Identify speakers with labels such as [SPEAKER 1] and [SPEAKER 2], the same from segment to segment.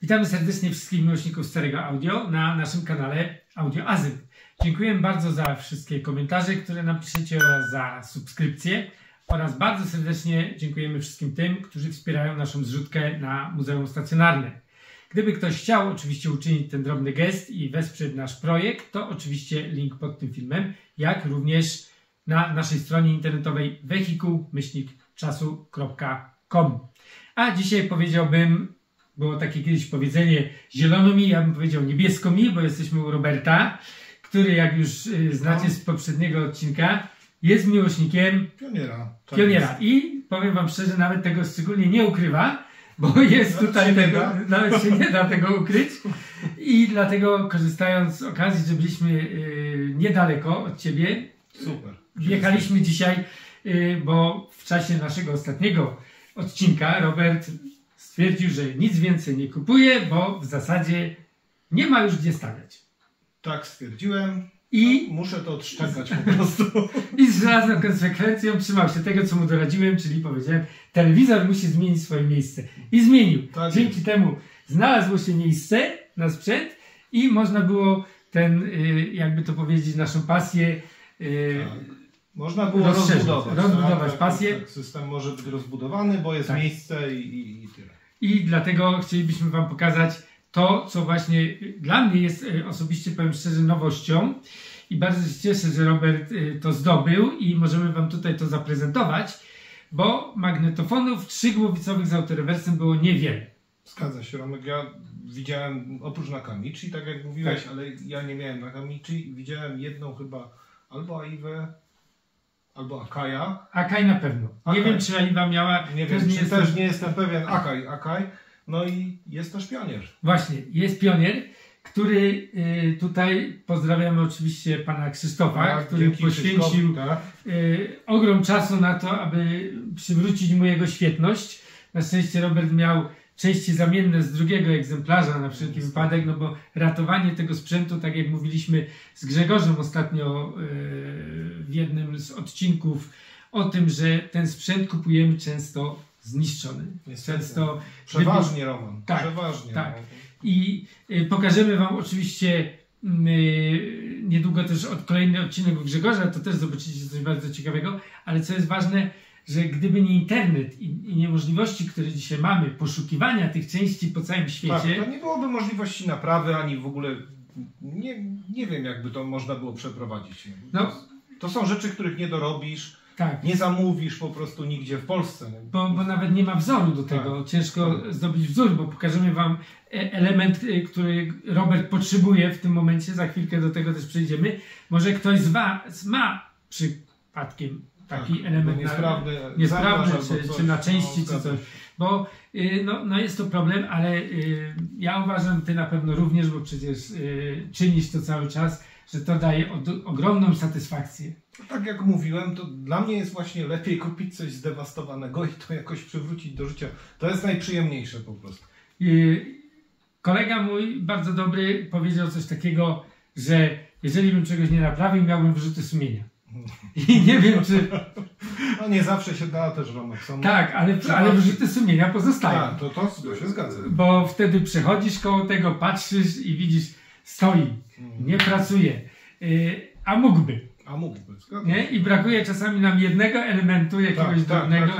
[SPEAKER 1] Witamy serdecznie wszystkich miłośników starego audio na naszym kanale Audio Azyl. Dziękuję bardzo za wszystkie komentarze, które napiszecie oraz za subskrypcję. Oraz bardzo serdecznie dziękujemy wszystkim tym, którzy wspierają naszą zrzutkę na Muzeum Stacjonarne. Gdyby ktoś chciał oczywiście uczynić ten drobny gest i wesprzeć nasz projekt, to oczywiście link pod tym filmem, jak również na naszej stronie internetowej wehikuł-czasu.com. A dzisiaj powiedziałbym, było takie kiedyś powiedzenie zielono mi, ja bym powiedział niebiesko mi, bo jesteśmy u Roberta, który jak już znacie z poprzedniego odcinka, jest miłośnikiem pioniera. I powiem wam szczerze, nawet tego szczególnie nie ukrywa, bo jest tutaj tego, nawet się nie da tego ukryć. I dlatego korzystając z okazji, że byliśmy niedaleko od ciebie, super. Wjechaliśmy dzisiaj, bo w czasie naszego ostatniego odcinka Robert stwierdził, że nic więcej nie kupuje, bo w zasadzie nie ma już gdzie stawiać.
[SPEAKER 2] Tak stwierdziłem. I muszę to odszczekać po prostu.
[SPEAKER 1] I z żelazną konsekwencją trzymał się tego, co mu doradziłem, czyli powiedziałem, telewizor musi zmienić swoje miejsce. I zmienił. Tak. Dzięki temu znalazło się miejsce na sprzęt i można było ten, jakby to powiedzieć, naszą pasję
[SPEAKER 2] można było rozbudować
[SPEAKER 1] pasję.
[SPEAKER 2] Tak, system może być rozbudowany, bo jest miejsce i tyle.
[SPEAKER 1] I dlatego chcielibyśmy wam pokazać to, co właśnie dla mnie jest osobiście, powiem szczerze, nowością. I bardzo się cieszę, że Robert to zdobył i możemy wam tutaj to zaprezentować, bo magnetofonów 3-głowicowych z autorewersem było niewiele.
[SPEAKER 2] Zgadza się, Romek. Ja widziałem, oprócz Nakamichi, tak jak mówiłeś, tak. Ale ja nie miałem Nakamichi. Widziałem jedną chyba albo Aiwę, albo Akaja.
[SPEAKER 1] Akaj na pewno. Nie wiem, czy Aiwa miała...
[SPEAKER 2] Też nie jestem pewien. Akaj. No i jest też pionier.
[SPEAKER 1] Właśnie, jest pionier, który tutaj pozdrawiamy oczywiście pana Krzysztofa, który poświęcił ogrom czasu na to, aby przywrócić mu jego świetność. Na szczęście Robert miał części zamienne z drugiego egzemplarza na wszelki wypadek, no bo ratowanie tego sprzętu, tak jak mówiliśmy z Grzegorzem ostatnio w jednym z odcinków o tym, że ten sprzęt kupujemy często zniszczony. Często
[SPEAKER 2] przeważnie, Roman.
[SPEAKER 1] Tak,
[SPEAKER 2] przeważnie.
[SPEAKER 1] Tak. I pokażemy wam oczywiście niedługo też kolejny odcinek u Grzegorza, to też zobaczycie coś bardzo ciekawego, ale co jest ważne, że gdyby nie internet i nie możliwości, które dzisiaj mamy, poszukiwania tych części po całym świecie...
[SPEAKER 2] Tak, to nie byłoby możliwości naprawy, ani w ogóle nie wiem, jakby to można było przeprowadzić. No, to są rzeczy, których nie dorobisz. Tak. Nie zamówisz po prostu nigdzie w Polsce.
[SPEAKER 1] Bo nawet nie ma wzoru do tego. Tak. Ciężko zdobyć wzór, bo pokażemy wam element, który Robert potrzebuje w tym momencie. Za chwilkę do tego też przejdziemy. Może ktoś z was ma przypadkiem taki element niesprawny czy na części, czy coś. Bo no jest to problem, ale ja uważam, ty na pewno również, bo przecież czynisz to cały czas, że to daje ogromną satysfakcję.
[SPEAKER 2] Tak jak mówiłem, to dla mnie jest właśnie lepiej kupić coś zdewastowanego i to jakoś przywrócić do życia. To jest najprzyjemniejsze po prostu.
[SPEAKER 1] Kolega mój, bardzo dobry, powiedział coś takiego, że jeżeli bym czegoś nie naprawił, miałbym wyrzuty sumienia. I nie wiem, czy...
[SPEAKER 2] No nie zawsze się da też, Romek.
[SPEAKER 1] Tak, ale wyrzuty sumienia pozostają.
[SPEAKER 2] Tak, to się zgadza.
[SPEAKER 1] Bo wtedy przechodzisz koło tego, patrzysz i widzisz, stoi, nie pracuje, a mógłby. Nie? I brakuje czasami nam jednego elementu, jakiegoś drobnego.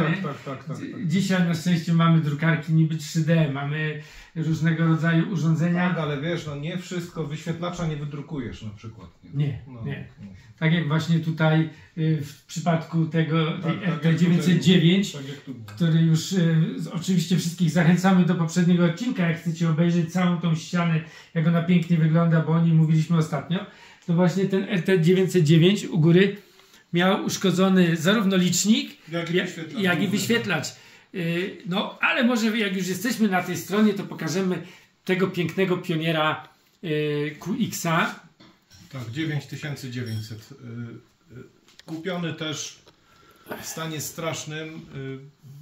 [SPEAKER 2] Tak.
[SPEAKER 1] Dzisiaj na szczęście mamy drukarki niby 3D, mamy różnego rodzaju urządzenia.
[SPEAKER 2] Tak, ale wiesz, no nie wszystko, wyświetlacza nie wydrukujesz na przykład.
[SPEAKER 1] Nie. Tak jak właśnie tutaj w przypadku tej RT909, który już oczywiście wszystkich zachęcamy do poprzedniego odcinka, jak chcecie obejrzeć całą tą ścianę, jak ona pięknie wygląda, bo o niej mówiliśmy ostatnio. To właśnie ten RT909 u góry miał uszkodzony zarówno licznik, jak i wyświetlacz. No, ale może jak już jesteśmy na tej stronie, to pokażemy tego pięknego pioniera QX-a.
[SPEAKER 2] Tak, 9900. Kupiony też w stanie strasznym.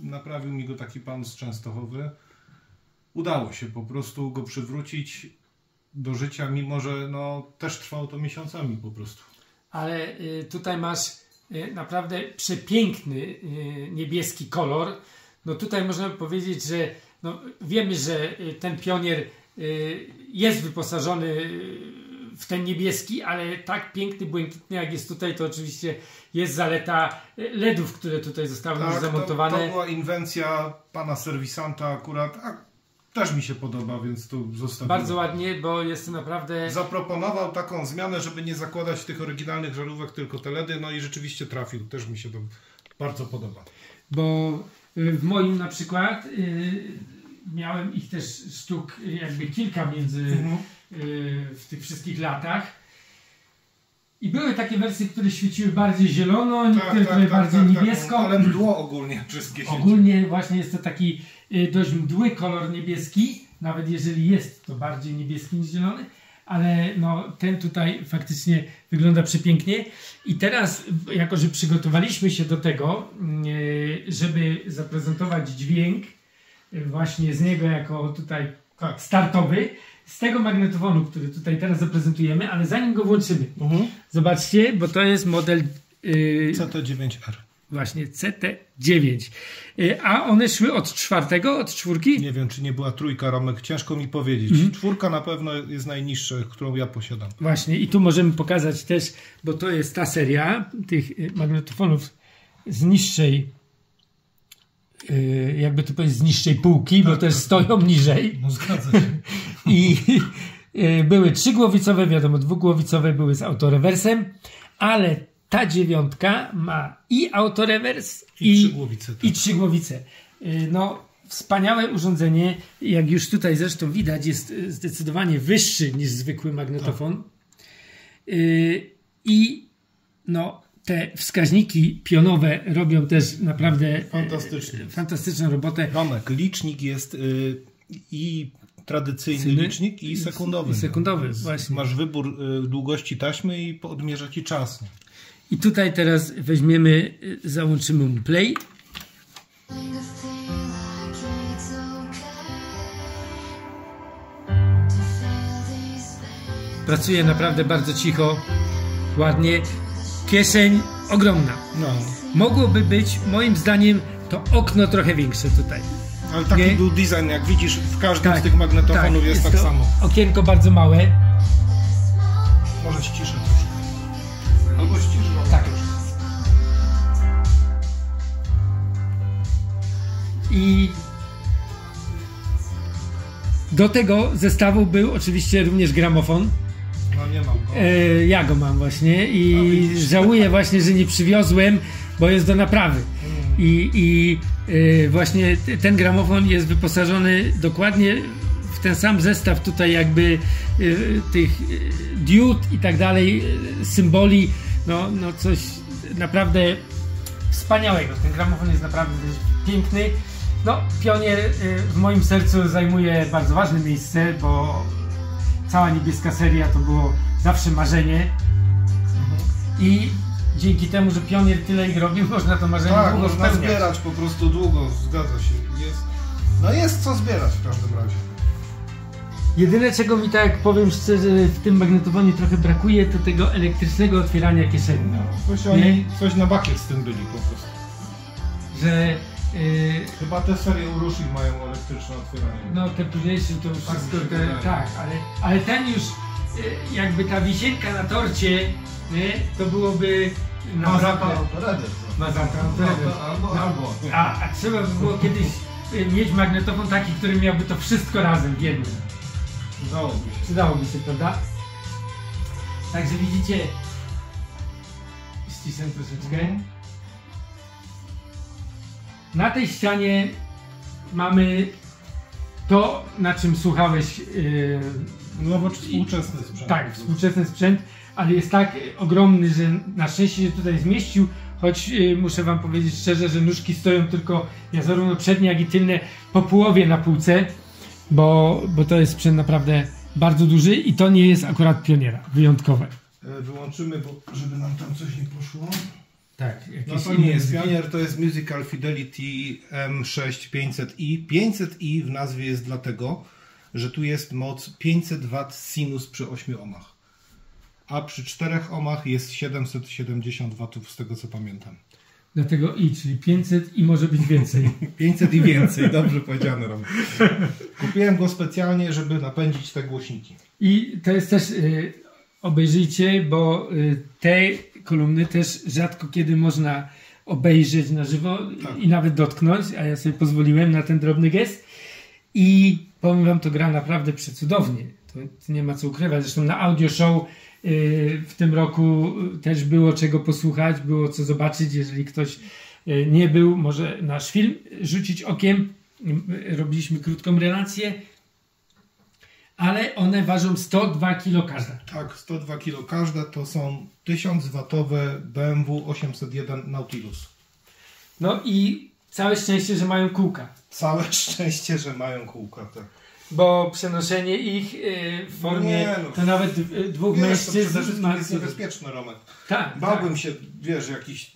[SPEAKER 2] Naprawił mi go taki pan z Częstochowy. Udało się po prostu go przywrócić do życia, mimo że też trwało to miesiącami po prostu.
[SPEAKER 1] Ale tutaj masz naprawdę przepiękny niebieski kolor. No tutaj można powiedzieć, że no, wiemy, że ten Pionier jest wyposażony w ten niebieski, ale tak piękny, błękitny jak jest tutaj, to oczywiście jest zaleta LEDów, które tutaj zostały już zamontowane.
[SPEAKER 2] To była inwencja pana serwisanta akurat, też mi się podoba, więc tu zostawiłem.
[SPEAKER 1] Bardzo ładnie, bo jest to naprawdę...
[SPEAKER 2] Zaproponował taką zmianę, żeby nie zakładać tych oryginalnych żarówek, tylko te LEDy, no i rzeczywiście trafił, też mi się to bardzo podoba.
[SPEAKER 1] Bo w moim na przykład miałem ich też sztuk jakby kilka w tych wszystkich latach i były takie wersje, które świeciły bardziej zielono, niektóre bardziej niebiesko.
[SPEAKER 2] Ale mdło ogólnie wszystkie świeci.
[SPEAKER 1] Ogólnie właśnie jest to taki dość mdły kolor niebieski, nawet jeżeli jest to bardziej niebieski niż zielony, ale no, ten tutaj faktycznie wygląda przepięknie. I teraz, jako że przygotowaliśmy się do tego, żeby zaprezentować dźwięk właśnie z niego jako tutaj startowy, z tego magnetofonu, który tutaj teraz zaprezentujemy, ale zanim go włączymy, zobaczcie, bo to jest model
[SPEAKER 2] CT9R.
[SPEAKER 1] Właśnie CT9. A one szły od 4, od 4?
[SPEAKER 2] Nie wiem, czy nie była 3, Romek, ciężko mi powiedzieć. 4 na pewno jest najniższa, którą ja posiadam.
[SPEAKER 1] Właśnie i tu możemy pokazać też, bo to jest ta seria tych magnetofonów z niższej, jakby to powiedzieć, z niższej półki, bo też stoją niżej.
[SPEAKER 2] No zgadza się.
[SPEAKER 1] I były 3-głowicowe, wiadomo, 2-głowicowe były z autorewersem, ale ta 9 ma i autorewers
[SPEAKER 2] i 3 głowice. Tak.
[SPEAKER 1] I 3 głowice. No, wspaniałe urządzenie, jak już tutaj zresztą widać, jest zdecydowanie wyższy niż zwykły magnetofon. Tak. I no, te wskaźniki pionowe robią też naprawdę fantastyczną robotę.
[SPEAKER 2] Romek, licznik jest i tradycyjny licznik i sekundowy.
[SPEAKER 1] I sekundowy, właśnie.
[SPEAKER 2] Masz wybór długości taśmy i odmierza ci czas.
[SPEAKER 1] I tutaj teraz weźmiemy, załączymy mu play. Pracuje naprawdę bardzo cicho, ładnie. Kieszeń ogromna.
[SPEAKER 2] No.
[SPEAKER 1] Mogłoby być, moim zdaniem, to okno trochę większe tutaj.
[SPEAKER 2] Ale taki był design, jak widzisz, w każdym z tych magnetofonów jest tak samo.
[SPEAKER 1] Okienko bardzo małe.
[SPEAKER 2] Może ściszę troszkę. Albo ściszę.
[SPEAKER 1] Tak. I do tego zestawu był oczywiście również gramofon.
[SPEAKER 2] No nie mam go.
[SPEAKER 1] Ja go mam właśnie i żałuję właśnie, że nie przywiozłem, bo jest do naprawy. I właśnie ten gramofon jest wyposażony dokładnie w ten sam zestaw tutaj jakby tych diod i tak dalej, symboli, no coś naprawdę wspaniałego. Ten gramofon jest naprawdę piękny. No, Pionier w moim sercu zajmuje bardzo ważne miejsce, bo cała niebieska seria to było zawsze marzenie i dzięki temu, że Pionier tyle ich robił, można to marzenie długo
[SPEAKER 2] można
[SPEAKER 1] spełniać.
[SPEAKER 2] Zbierać po prostu długo, zgadza się. Jest co zbierać w każdym razie.
[SPEAKER 1] Jedyne, czego mi, tak powiem szczerze, w tym magnetofonie trochę brakuje, to tego elektrycznego otwierania kieszeni.
[SPEAKER 2] Coś na bakiet z tym byli po prostu.
[SPEAKER 1] Że
[SPEAKER 2] chyba te serie Urushi mają elektryczne otwieranie.
[SPEAKER 1] No te późniejsze to już wszystko, ale ten już jakby ta wisienka na torcie, nie, to byłoby naprawdę... A trzeba by było kiedyś mieć magnetofon taki, który miałby to wszystko razem w jednym. Przydałoby się, prawda? Także widzicie, ściszę troszeczkę. Na tej ścianie mamy to, na czym słuchałeś.
[SPEAKER 2] Współczesny sprzęt.
[SPEAKER 1] Tak, współczesny sprzęt, ale jest tak ogromny, że na szczęście się tutaj zmieścił, choć muszę wam powiedzieć szczerze, że nóżki stoją tylko, zarówno przednie, jak i tylne, po połowie na półce, bo to jest sprzęt naprawdę bardzo duży i to nie jest akurat Pioniera, wyjątkowe.
[SPEAKER 2] Wyłączymy, bo żeby nam tam coś nie poszło.
[SPEAKER 1] Tak,
[SPEAKER 2] no to nie jest Pionier, to jest Musical Fidelity M6 500i. 500i w nazwie jest dlatego, że tu jest moc 500 W sinus przy 8 ohmach. A przy 4 ohmach jest 770 W z tego co pamiętam.
[SPEAKER 1] Dlatego czyli 500 i może być więcej.
[SPEAKER 2] 500 i więcej, dobrze powiedziane, Roman. Kupiłem go specjalnie, żeby napędzić te głośniki.
[SPEAKER 1] I to jest też, obejrzyjcie, bo te kolumny też rzadko kiedy można obejrzeć na żywo i nawet dotknąć, a ja sobie pozwoliłem na ten drobny gest. I powiem wam, to gra naprawdę przecudownie. To nie ma co ukrywać. Zresztą na audio show w tym roku też było czego posłuchać, było co zobaczyć. Jeżeli ktoś nie był, może nasz film rzucić okiem. Robiliśmy krótką relację, ale one ważą 102 kg każda.
[SPEAKER 2] Tak, 102 kg każda, to są 1000-watowe BMW 801 Nautilus.
[SPEAKER 1] No i całe szczęście, że mają kółka.
[SPEAKER 2] Całe szczęście, że mają kółka, tak.
[SPEAKER 1] Bo przenoszenie ich w formie to nawet dwóch mężczyzn...
[SPEAKER 2] To przede wszystkim jest niebezpieczne, Romek.
[SPEAKER 1] Tak.
[SPEAKER 2] Bałbym się, wiesz, jakiś...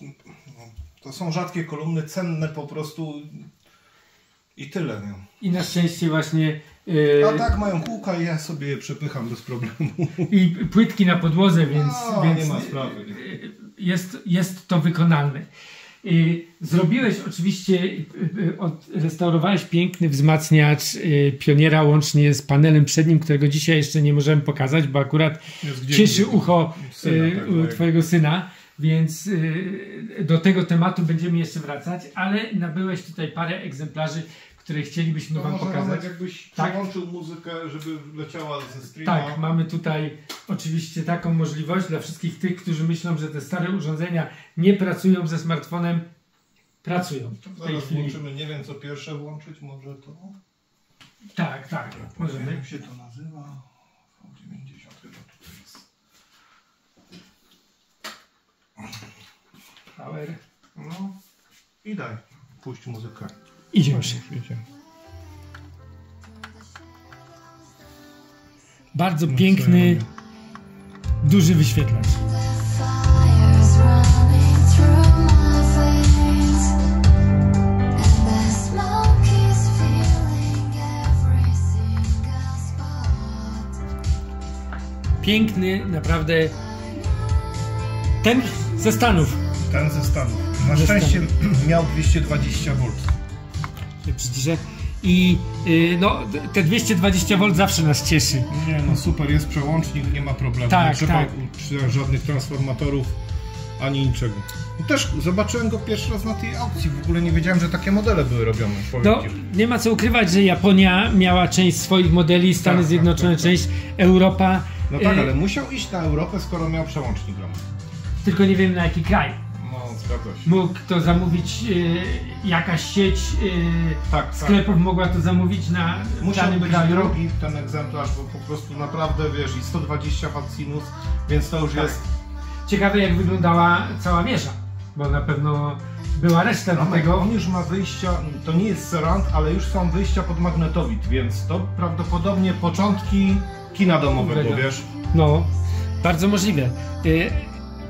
[SPEAKER 2] To są rzadkie kolumny, cenne po prostu i tyle, nie?
[SPEAKER 1] I na szczęście właśnie...
[SPEAKER 2] A tak, mają kółka i ja sobie je przepycham bez problemu.
[SPEAKER 1] I płytki na podłodze, więc
[SPEAKER 2] nie ma sprawy.
[SPEAKER 1] Jest to wykonalne. Zrobiłeś oczywiście, odrestaurowałeś piękny wzmacniacz Pioniera łącznie z panelem przednim, którego dzisiaj jeszcze nie możemy pokazać, bo akurat cieszy ucho twojego syna, więc do tego tematu będziemy jeszcze wracać, ale nabyłeś tutaj parę egzemplarzy, które chcielibyśmy wam pokazać.
[SPEAKER 2] Romek, jakbyś przełączył muzykę, żeby leciała ze streama.
[SPEAKER 1] Tak, mamy tutaj oczywiście taką możliwość dla wszystkich tych, którzy myślą, że te stare urządzenia nie pracują ze smartfonem. Pracują.
[SPEAKER 2] Zaraz włączymy, nie wiem co pierwsze włączyć, może to?
[SPEAKER 1] Tak, możemy.
[SPEAKER 2] Jak się to nazywa? V90 chyba tutaj jest.
[SPEAKER 1] Power.
[SPEAKER 2] No i daj, puść muzykę.
[SPEAKER 1] Idziemy. Bardzo piękny, duży wyświetlacz. Piękny, naprawdę. Ten ze Stanów.
[SPEAKER 2] Ten ze Stanów. Na szczęście miał 220 V.
[SPEAKER 1] Przyciszę. I te 220 V zawsze nas cieszy.
[SPEAKER 2] Nie, no super, jest przełącznik, nie ma problemu.
[SPEAKER 1] Tak,
[SPEAKER 2] nie trzeba żadnych transformatorów, ani niczego. I też zobaczyłem go pierwszy raz na tej aukcji. W ogóle nie wiedziałem, że takie modele były robione.
[SPEAKER 1] No, nie ma co ukrywać, że Japonia miała część swoich modeli, Stany Zjednoczone część, Europa.
[SPEAKER 2] No tak, ale musiał iść na Europę, skoro miał przełącznik.
[SPEAKER 1] Tylko nie wiem na jaki kraj.
[SPEAKER 2] Zgadza się.
[SPEAKER 1] Mógł to zamówić, jakaś sieć sklepów mogła to zamówić na
[SPEAKER 2] danym być kraju. Drogi ten egzemplarz, bo po prostu naprawdę, wiesz, i 120 W sinus, więc to już jest...
[SPEAKER 1] Ciekawe jak wyglądała cała wieża, bo na pewno była reszta do tego.
[SPEAKER 2] On już ma wyjścia, to nie jest surround, ale już są wyjścia pod magnetowid, więc to prawdopodobnie początki kina domowego, wiesz?
[SPEAKER 1] No, bardzo możliwe.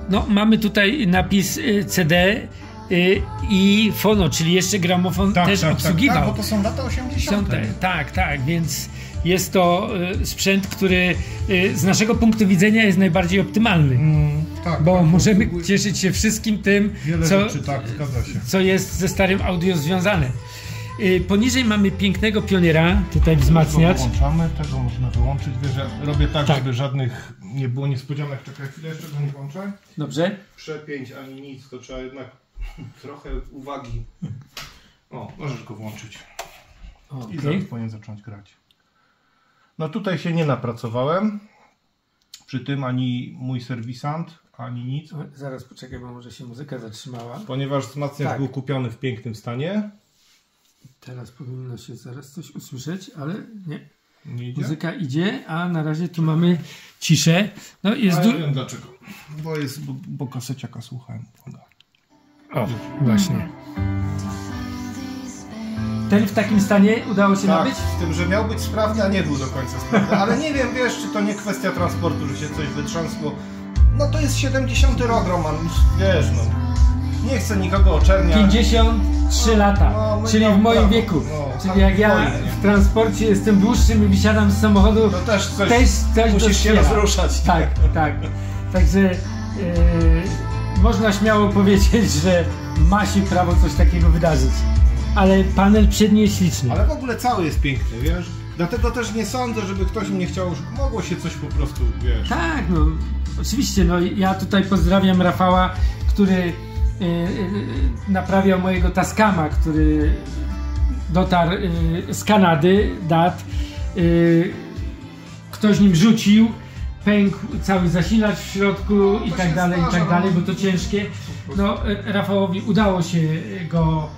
[SPEAKER 1] No, mamy tutaj napis CD i fono, czyli jeszcze gramofon też obsługiwał.
[SPEAKER 2] Tak, bo to są lata 80.
[SPEAKER 1] Tak, więc jest to sprzęt, który z naszego punktu widzenia jest najbardziej optymalny. Bo możemy cieszyć się wszystkim tym, co jest ze starym audio związane. Poniżej mamy pięknego Pioniera, tutaj wzmacniacz.
[SPEAKER 2] Włączamy, tego można wyłączyć. Wiesz, ja robię tak, żeby żadnych nie było niespodzianek. Czekaj chwilę, jeszcze go nie włączę.
[SPEAKER 1] Dobrze.
[SPEAKER 2] Przepięć ani nic, to trzeba jednak trochę uwagi. O, możesz go włączyć. I zaraz powinien zacząć grać. No tutaj się nie napracowałem. Przy tym ani mój serwisant, ani nic.
[SPEAKER 1] Zaraz poczekaj, bo może się muzyka zatrzymała.
[SPEAKER 2] Ponieważ wzmacniacz był kupiony w pięknym stanie.
[SPEAKER 1] Teraz powinno się zaraz coś usłyszeć, ale nie.
[SPEAKER 2] Nie idzie?
[SPEAKER 1] Muzyka idzie, a na razie tu mamy ciszę. No jest
[SPEAKER 2] ja wiem dlaczego. Bo kaseciaka słuchałem.
[SPEAKER 1] O, właśnie. Ten w takim stanie udało się nabyć?
[SPEAKER 2] Z tym, że miał być sprawny, a nie był do końca sprawny. Ale nie wiem, wiesz, czy to nie kwestia transportu, że się coś wytrząsło. No to jest 70 rok, Roman, wiesz, no. Nie chcę nikogo oczerniać.
[SPEAKER 1] 53 lata, czyli w moim wieku. Czyli jak ja w transporcie jestem dłuższym i wysiadam z samochodu,
[SPEAKER 2] to też coś
[SPEAKER 1] musisz
[SPEAKER 2] się rozruszać.
[SPEAKER 1] Tak. Także można śmiało powiedzieć, że ma się prawo coś takiego wydarzyć. Ale panel przedni jest śliczny.
[SPEAKER 2] Ale w ogóle cały jest piękny, wiesz? Dlatego też nie sądzę, żeby ktoś mnie chciał, żeby mogło się coś po prostu, wiesz...
[SPEAKER 1] Tak, no oczywiście, no ja tutaj pozdrawiam Rafała, który naprawiał mojego Tascama, który dotarł z Kanady, ktoś nim rzucił, pękł cały zasilacz w środku i tak dalej, bo to ciężkie. No Rafałowi udało się go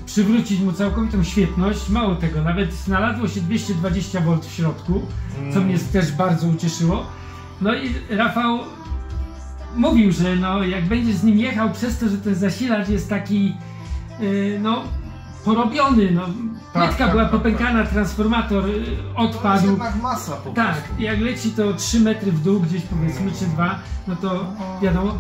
[SPEAKER 1] przywrócić mu całkowitą świetność, mało tego, nawet znalazło się 220 V w środku, co mnie też bardzo ucieszyło. No i Rafał mówił, że no, jak będzie z nim jechał, przez to, że ten zasilacz jest taki no porobiony, no płytka była popękana, transformator odpadł. To jest
[SPEAKER 2] jednak masa po
[SPEAKER 1] tak,
[SPEAKER 2] prostu.
[SPEAKER 1] jak leci to 3 metry w dół, gdzieś powiedzmy, czy 2, no to wiadomo.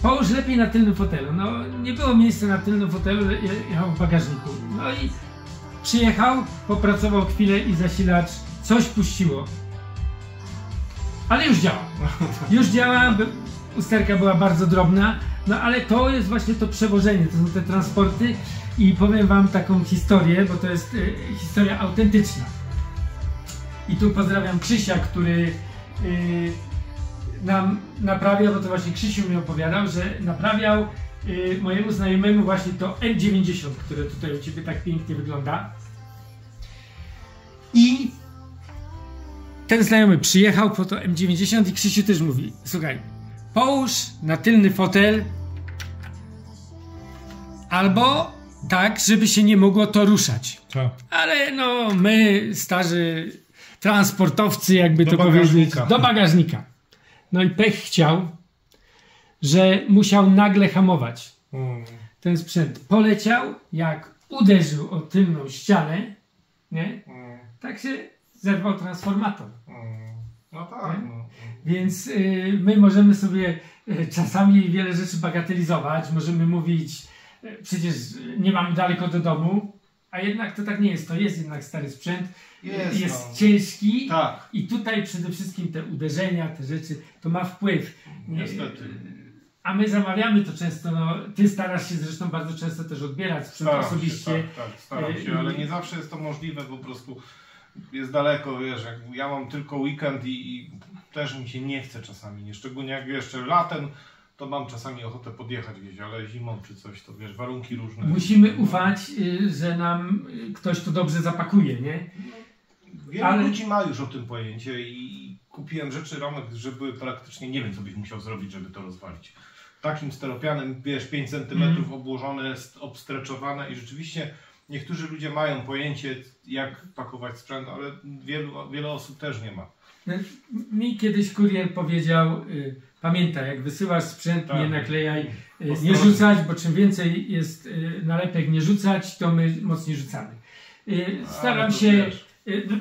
[SPEAKER 1] Połóż lepiej na tylnym fotelu. No nie było miejsca na tylnym fotelu, jechał w bagażniku. No i przyjechał, popracował chwilę i zasilacz coś puściło. Ale już działa. Już działa, usterka była bardzo drobna, no ale to jest właśnie to przewożenie, to są te transporty i powiem wam taką historię, bo to jest historia autentyczna. I tu pozdrawiam Krzysia, który nam naprawiał, bo to właśnie Krzysiu mi opowiadał, że naprawiał mojemu znajomemu właśnie to M90, które tutaj u ciebie tak pięknie wygląda. I ten znajomy przyjechał po to M90 i Krzysiu też mówi: słuchaj, połóż na tylny fotel albo tak, żeby się nie mogło to ruszać.
[SPEAKER 2] Co?
[SPEAKER 1] Ale no my, starzy transportowcy, jakby to powiedzieć, do bagażnika. No i pech chciał, że musiał nagle hamować. Ten sprzęt poleciał, jak uderzył o tylną ścianę, nie? Tak się zerwał transformator.
[SPEAKER 2] No tak. No.
[SPEAKER 1] Więc my możemy sobie czasami wiele rzeczy bagatelizować, możemy mówić, przecież nie mamy daleko do domu, a jednak to tak nie jest. To jest jednak stary sprzęt, jest ciężki
[SPEAKER 2] tak.
[SPEAKER 1] I tutaj przede wszystkim te uderzenia, te rzeczy, to ma wpływ.
[SPEAKER 2] Niestety.
[SPEAKER 1] A my zamawiamy to często, no, ty starasz się zresztą bardzo często też odbierać sprzęt osobiście.
[SPEAKER 2] Tak, staram się, ale nie zawsze jest to możliwe, po prostu jest daleko, wiesz, jak ja mam tylko weekend i też mi się nie chce czasami, nie, szczególnie jak jeszcze latem, to mam czasami ochotę podjechać gdzieś, ale zimą czy coś, to wiesz, warunki różne.
[SPEAKER 1] Musimy ufać, że nam ktoś to dobrze zapakuje, nie?
[SPEAKER 2] Wielu ludzi ma już o tym pojęcie i kupiłem rzeczy ramek, że były praktycznie, nie wiem co byś musiał zrobić, żeby to rozwalić. Takim steropianem, wiesz, 5 cm obłożone, obstreczowane i rzeczywiście niektórzy ludzie mają pojęcie, jak pakować sprzęt, ale wiele osób też nie ma.
[SPEAKER 1] Mi kiedyś kurier powiedział, pamiętaj, jak wysyłasz sprzęt, nie naklejaj, nie rzucać, bo czym więcej jest nalepek nie rzucać, to my mocniej rzucamy. Staram się,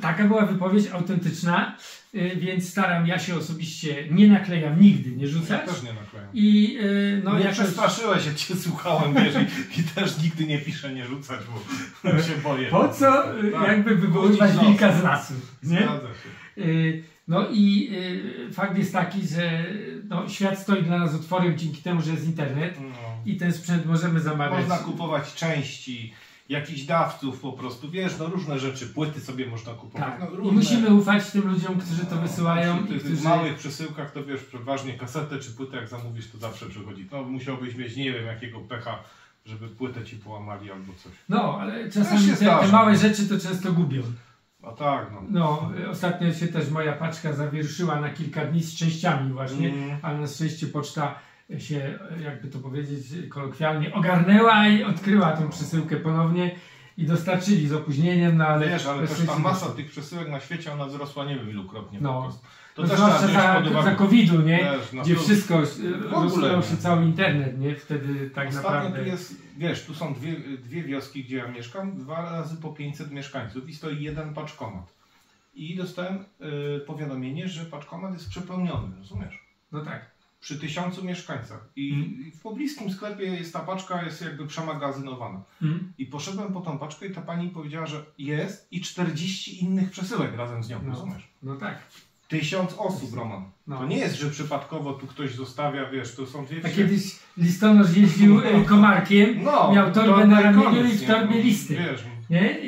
[SPEAKER 1] taka była wypowiedź autentyczna, więc ja się osobiście nie naklejam nigdy, nie rzucać.
[SPEAKER 2] Ja też nie naklejam.
[SPEAKER 1] I
[SPEAKER 2] nie przestraszyłeś, jak cię słuchałem, wiesz, i też nigdy nie piszę nie rzucać, bo się boję.
[SPEAKER 1] Po co jakby wywoływać wilka z lasu, nie?
[SPEAKER 2] Zgadza się.
[SPEAKER 1] No i fakt jest taki, że no, świat stoi dla nas otworem dzięki temu, że jest internet i ten sprzęt możemy zamawiać.
[SPEAKER 2] Można kupować części, jakichś dawców po prostu, wiesz, no różne rzeczy, płyty sobie można kupować.
[SPEAKER 1] Tak.
[SPEAKER 2] No,
[SPEAKER 1] I musimy ufać tym ludziom, którzy to wysyłają.
[SPEAKER 2] W tych małych przesyłkach to wiesz, przeważnie kasetę czy płytę jak zamówisz, to zawsze przychodzi. No musiałbyś mieć nie wiem jakiego pecha, żeby płytę ci połamali albo coś.
[SPEAKER 1] No, ale czasami te małe rzeczy to często gubią.
[SPEAKER 2] No tak, no.
[SPEAKER 1] No, ostatnio się też moja paczka zawierszyła na kilka dni z częściami właśnie, ale na szczęście poczta się, jakby to powiedzieć kolokwialnie, ogarnęła i odkryła tą przesyłkę ponownie i dostarczyli z opóźnieniem, no ale...
[SPEAKER 2] Wiesz, ale też ta masa tych przesyłek na świecie, ona wzrosła nie wiem ilukrotnie.
[SPEAKER 1] No.
[SPEAKER 2] To też
[SPEAKER 1] zwłaszcza za COVID-u, nie?
[SPEAKER 2] Wiesz,
[SPEAKER 1] gdzie wszystko rozlał się cały internet, nie? Wtedy tak naprawdę...
[SPEAKER 2] Tu jest, wiesz, tu są dwie wioski, gdzie ja mieszkam, 2 razy po 500 mieszkańców i stoi jeden paczkomat. I dostałem powiadomienie, że paczkomat jest przepełniony, rozumiesz?
[SPEAKER 1] No tak.
[SPEAKER 2] Przy 1000 mieszkańcach. I w pobliskim sklepie jest ta paczka, jest jakby przemagazynowana. I poszedłem po tą paczkę i ta pani powiedziała, że jest i 40 innych przesyłek razem z nią, rozumiesz?
[SPEAKER 1] No tak.
[SPEAKER 2] 1000 osób, Roman.
[SPEAKER 1] No.
[SPEAKER 2] To nie jest, że przypadkowo tu ktoś zostawia, wiesz, to są dwie
[SPEAKER 1] A kiedyś listonosz jeździł komarkiem,
[SPEAKER 2] no,
[SPEAKER 1] miał torbę na ramieniu i w
[SPEAKER 2] nie?
[SPEAKER 1] torbie listy.
[SPEAKER 2] Wiesz,
[SPEAKER 1] Nie?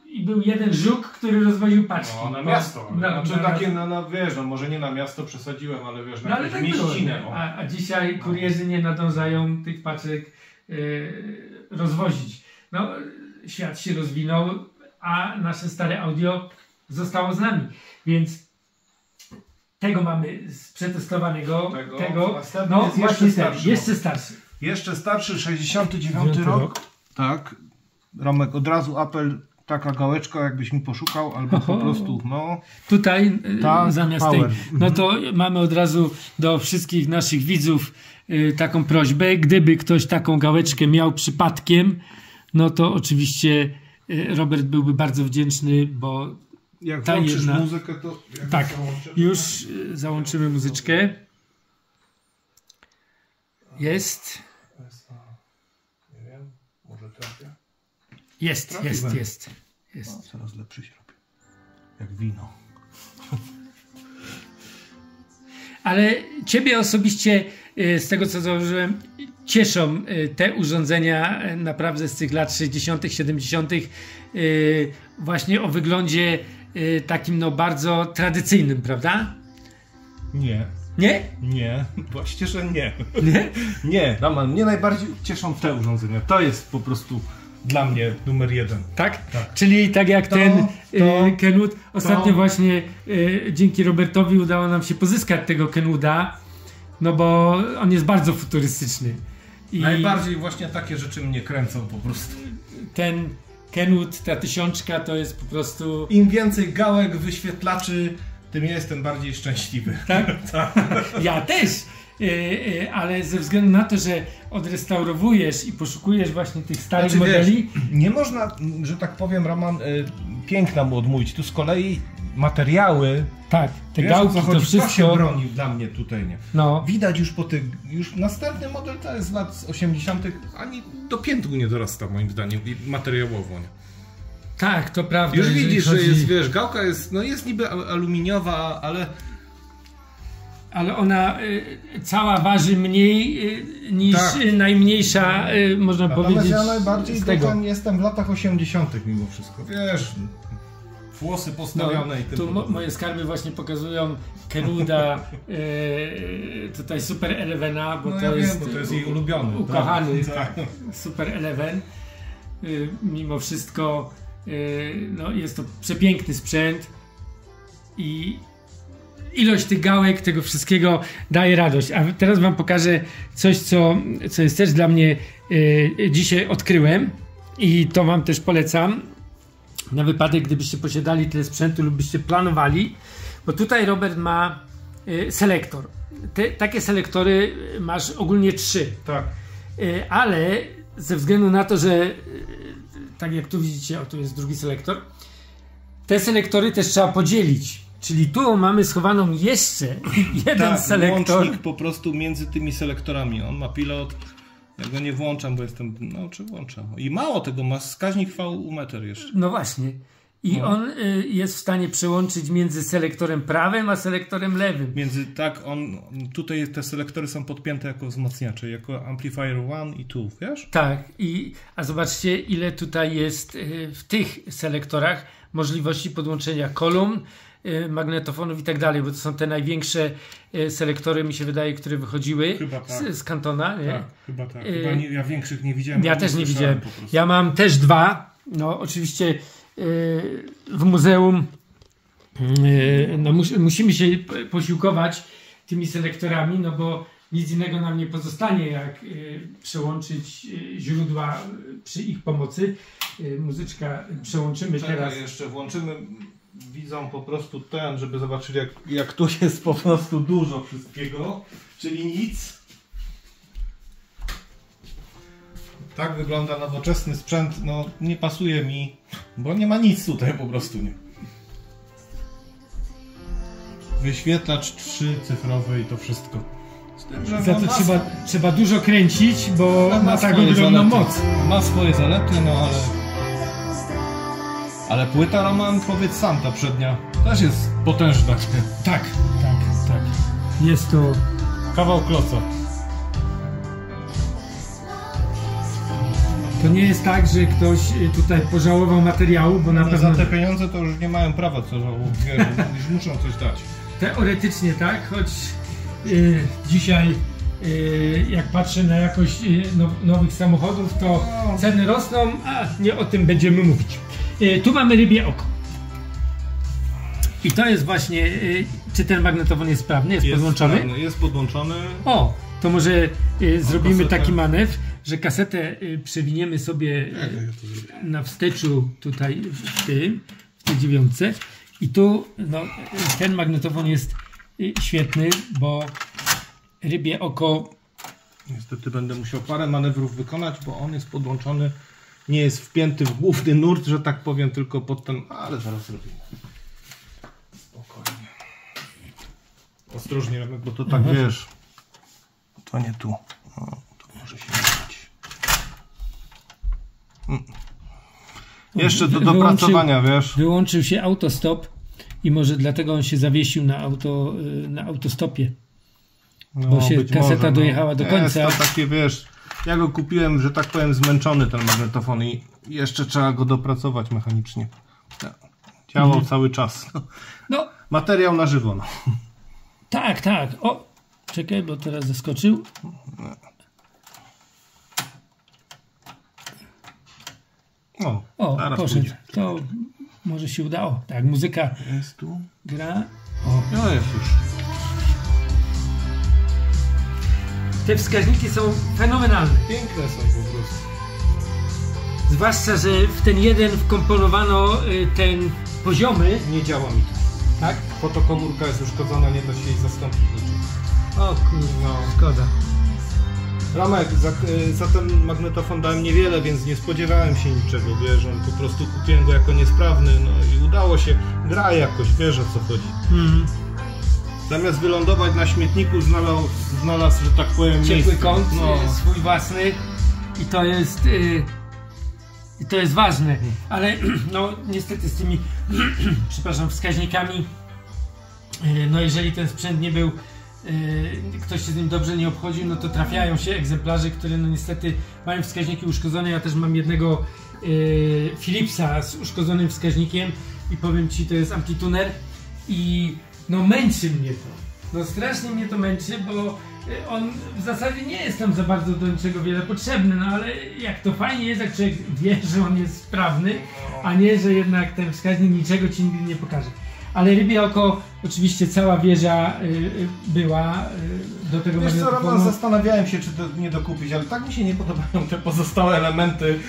[SPEAKER 1] I był jeden żuk, który rozwoził paczki.
[SPEAKER 2] no, na miasto.
[SPEAKER 1] No,
[SPEAKER 2] znaczy takie, wiesz, no może nie na miasto przesadziłem, ale wiesz, na
[SPEAKER 1] no, ale
[SPEAKER 2] jakąś
[SPEAKER 1] tak
[SPEAKER 2] mieścinę.
[SPEAKER 1] było. A dzisiaj kurierzy nie nadążają tych paczek rozwozić. No, świat się rozwinął, a nasze stare audio zostało z nami. Więc tego mamy przetestowanego. Tego no
[SPEAKER 2] jest
[SPEAKER 1] właśnie
[SPEAKER 2] jeszcze starszy. Jeszcze starszy, 69 rok. Tak. Romek, od razu apel, taka gałeczka, jakbyś mi poszukał, albo po prostu, no.
[SPEAKER 1] Tutaj zamiast
[SPEAKER 2] power.
[SPEAKER 1] tej, no to mamy od razu do wszystkich naszych widzów taką prośbę. Gdyby ktoś taką gałeczkę miał przypadkiem, no to oczywiście Robert byłby bardzo wdzięczny, bo
[SPEAKER 2] Jak
[SPEAKER 1] ta
[SPEAKER 2] włączysz
[SPEAKER 1] jedna...
[SPEAKER 2] muzykę, to...
[SPEAKER 1] Tak, już załączymy muzyczkę. Jest.
[SPEAKER 2] Nie wiem, może trafię.
[SPEAKER 1] Jest.
[SPEAKER 2] No, coraz lepszy się robi. Jak wino.
[SPEAKER 1] Ale ciebie osobiście, z tego co zauważyłem, cieszą te urządzenia naprawdę z tych lat 60., 70., właśnie o wyglądzie takim no bardzo tradycyjnym, prawda?
[SPEAKER 2] Nie.
[SPEAKER 1] Nie?
[SPEAKER 2] Nie. Właśnie, że nie.
[SPEAKER 1] Nie?
[SPEAKER 2] Nie, Roman, mnie najbardziej cieszą te urządzenia. To jest po prostu dla mnie numer 1.
[SPEAKER 1] Tak?
[SPEAKER 2] Tak.
[SPEAKER 1] Czyli tak jak
[SPEAKER 2] To,
[SPEAKER 1] ten
[SPEAKER 2] to,
[SPEAKER 1] Kenwood. Ostatnio
[SPEAKER 2] to.
[SPEAKER 1] właśnie dzięki Robertowi udało nam się pozyskać tego Kenwooda, no bo on jest bardzo futurystyczny. I
[SPEAKER 2] Najbardziej właśnie takie rzeczy mnie kręcą po prostu.
[SPEAKER 1] ten Kenwood, ta 1000 to jest po prostu...
[SPEAKER 2] Im więcej gałek, wyświetlaczy, tym ja jestem bardziej szczęśliwy.
[SPEAKER 1] Tak? Ja też. Ale ze względu na to, że odrestaurowujesz i poszukujesz właśnie tych starych modeli...
[SPEAKER 2] Wiesz, nie można, że tak powiem, Roman, piękna mu odmówić. Tu z kolei materiały...
[SPEAKER 1] Tak, te
[SPEAKER 2] wiesz,
[SPEAKER 1] gałki,
[SPEAKER 2] to
[SPEAKER 1] to wszystko...
[SPEAKER 2] się broni dla mnie tutaj, nie?
[SPEAKER 1] No.
[SPEAKER 2] Widać już po tych... Już następny model to jest z lat 80. ani do piętru nie dorasta, moim zdaniem, materiałowo, nie?
[SPEAKER 1] Tak, to prawda.
[SPEAKER 2] Już widzisz,
[SPEAKER 1] chodzi...
[SPEAKER 2] że jest, wiesz, gałka jest, no jest niby aluminiowa, ale...
[SPEAKER 1] Ale ona cała waży mniej niż
[SPEAKER 2] Tak.
[SPEAKER 1] Najmniejsza, można powiedzieć,
[SPEAKER 2] ja najbardziej
[SPEAKER 1] z tego.
[SPEAKER 2] jestem w latach 80. mimo wszystko, wiesz, włosy postawione i tym
[SPEAKER 1] tu
[SPEAKER 2] podobne.
[SPEAKER 1] moje skarby właśnie pokazują Kenwooda, tutaj Super Elevena, bo
[SPEAKER 2] No
[SPEAKER 1] to
[SPEAKER 2] ja
[SPEAKER 1] jest,
[SPEAKER 2] wiem, bo to jest jej ulubiony.
[SPEAKER 1] ukochany
[SPEAKER 2] Tak.
[SPEAKER 1] Super Eleven. Mimo wszystko no, jest to przepiękny sprzęt i ilość tych gałek, tego wszystkiego daje radość. A teraz wam pokażę coś, co jest też dla mnie dzisiaj odkryłem i to wam też polecam na wypadek, gdybyście posiadali tyle sprzętu lub byście planowali, bo tutaj Robert ma selektor. Takie selektory masz ogólnie 3.
[SPEAKER 2] Tak.
[SPEAKER 1] Ale ze względu na to, że tak jak tu widzicie, o tu jest drugi selektor, te selektory też trzeba podzielić. Czyli tu mamy schowaną jeszcze jeden selektor.
[SPEAKER 2] Łącznik po prostu między tymi selektorami. On ma pilot. Ja go nie włączam, bo jestem... No, czy włączam? I mało tego, ma wskaźnik VU-meter jeszcze.
[SPEAKER 1] No właśnie. I
[SPEAKER 2] No.
[SPEAKER 1] on jest w stanie przełączyć między selektorem prawym a selektorem lewym.
[SPEAKER 2] Tutaj te selektory są podpięte jako wzmacniacze, jako amplifier 1 i 2, wiesz?
[SPEAKER 1] Tak. A zobaczcie, ile tutaj jest w tych selektorach możliwości podłączenia kolumn, magnetofonów i tak dalej, bo to są te największe selektory, mi się wydaje, które wychodziły
[SPEAKER 2] Chyba tak.
[SPEAKER 1] z Kantona. Nie?
[SPEAKER 2] Tak, chyba tak. Ja większych nie widziałem.
[SPEAKER 1] Ja też nie widziałem. Ja mam też 2. No oczywiście w muzeum no, musimy się posiłkować tymi selektorami, no bo nic innego nam nie pozostanie, jak przełączyć źródła przy ich pomocy. Muzyczka przełączymy teraz.
[SPEAKER 2] Jeszcze włączymy widzom po prostu żeby zobaczyli jak tu jest po prostu dużo wszystkiego, czyli nic. Tak wygląda nowoczesny sprzęt, no nie pasuje mi, bo nie ma nic tutaj po prostu, nie. Wyświetlacz 3-cyfrowy i to wszystko.
[SPEAKER 1] Za to trzeba dużo kręcić, bo ma tak ogromną moc.
[SPEAKER 2] Ma swoje zalety, no ale płyta, Roman, powiedz sam, ta przednia. Też jest potężna.
[SPEAKER 1] Tak. Jest to...
[SPEAKER 2] Kawał kloca.
[SPEAKER 1] To nie jest tak, że ktoś tutaj pożałował materiału, bo na pewno...
[SPEAKER 2] Za te pieniądze to już nie mają prawa co żałować, już muszą coś dać.
[SPEAKER 1] Teoretycznie tak, choć dzisiaj jak patrzę na jakość nowych samochodów, to ceny rosną, a nie o tym będziemy mówić. Tu mamy rybie oko. I to jest właśnie, czy ten magnetofon jest sprawny, jest podłączony?
[SPEAKER 2] Sprawny, jest podłączony.
[SPEAKER 1] O, to może zrobimy
[SPEAKER 2] kasetę.
[SPEAKER 1] taki manewr, że kasetę przewiniemy sobie na wsteczu tutaj w tej 9. I tu ten magnetofon jest świetny, bo rybie oko...
[SPEAKER 2] Niestety będę musiał parę manewrów wykonać, bo on jest podłączony, nie jest wpięty w główny nurt, że tak powiem, tylko pod ten... Ale zaraz zrobimy. Spokojnie. Ostrożnie, bo to tak wiesz. To nie tu. O, to może się mylić. Jeszcze do dopracowania, wiesz.
[SPEAKER 1] Wyłączył się autostop i może dlatego on się zawiesił na autostopie. Bo się kaseta dojechała do końca.
[SPEAKER 2] Jest to takie, wiesz, ja go kupiłem, że tak powiem, zmęczony ten magnetofon i jeszcze trzeba go dopracować mechanicznie. Działał cały czas.
[SPEAKER 1] No.
[SPEAKER 2] Materiał na żywo. No.
[SPEAKER 1] Tak. O, czekaj, bo teraz zaskoczył. O, poszedł. Pójdzie. To może się udało. Tak, muzyka
[SPEAKER 2] jest tu.
[SPEAKER 1] Gra.
[SPEAKER 2] No jest już.
[SPEAKER 1] Te wskaźniki są fenomenalne.
[SPEAKER 2] Piękne są po prostu.
[SPEAKER 1] Zwłaszcza, że w ten jeden wkomponowano ten poziomy.
[SPEAKER 2] Nie działa mi to.
[SPEAKER 1] Tak?
[SPEAKER 2] Fotokomórka jest uszkodzona, nie da się jej zastąpić niczym.
[SPEAKER 1] O kurwa, szkoda.
[SPEAKER 2] Ramek, za ten magnetofon dałem niewiele, więc nie spodziewałem się niczego, wiesz, on po prostu kupiłem go jako niesprawny, no i udało się, gra jakoś, wiesz o co chodzi. Zamiast wylądować na śmietniku znalazł, że tak powiem,
[SPEAKER 1] ciepły kąt, swój własny i to jest ważne, ale no niestety z tymi przepraszam, wskaźnikami, no jeżeli ten sprzęt nie był, ktoś się z nim dobrze nie obchodził, no to trafiają się egzemplarze, które no niestety mają wskaźniki uszkodzone. Ja też mam jednego Philipsa z uszkodzonym wskaźnikiem i powiem Ci, to jest amplituner i no męczy mnie to. No strasznie mnie to męczy, bo on w zasadzie nie jest tam za bardzo do niczego wiele potrzebny, no ale jak to fajnie jest, jak człowiek wie, że on jest sprawny, a nie, że jednak ten wskaźnik niczego Ci nigdy nie pokaże. Ale rybie oko, oczywiście cała wieża była do tego
[SPEAKER 2] magnetofonu. Wiesz co, Roman, zastanawiałem się, czy to nie dokupić, ale tak mi się nie podobają te pozostałe elementy.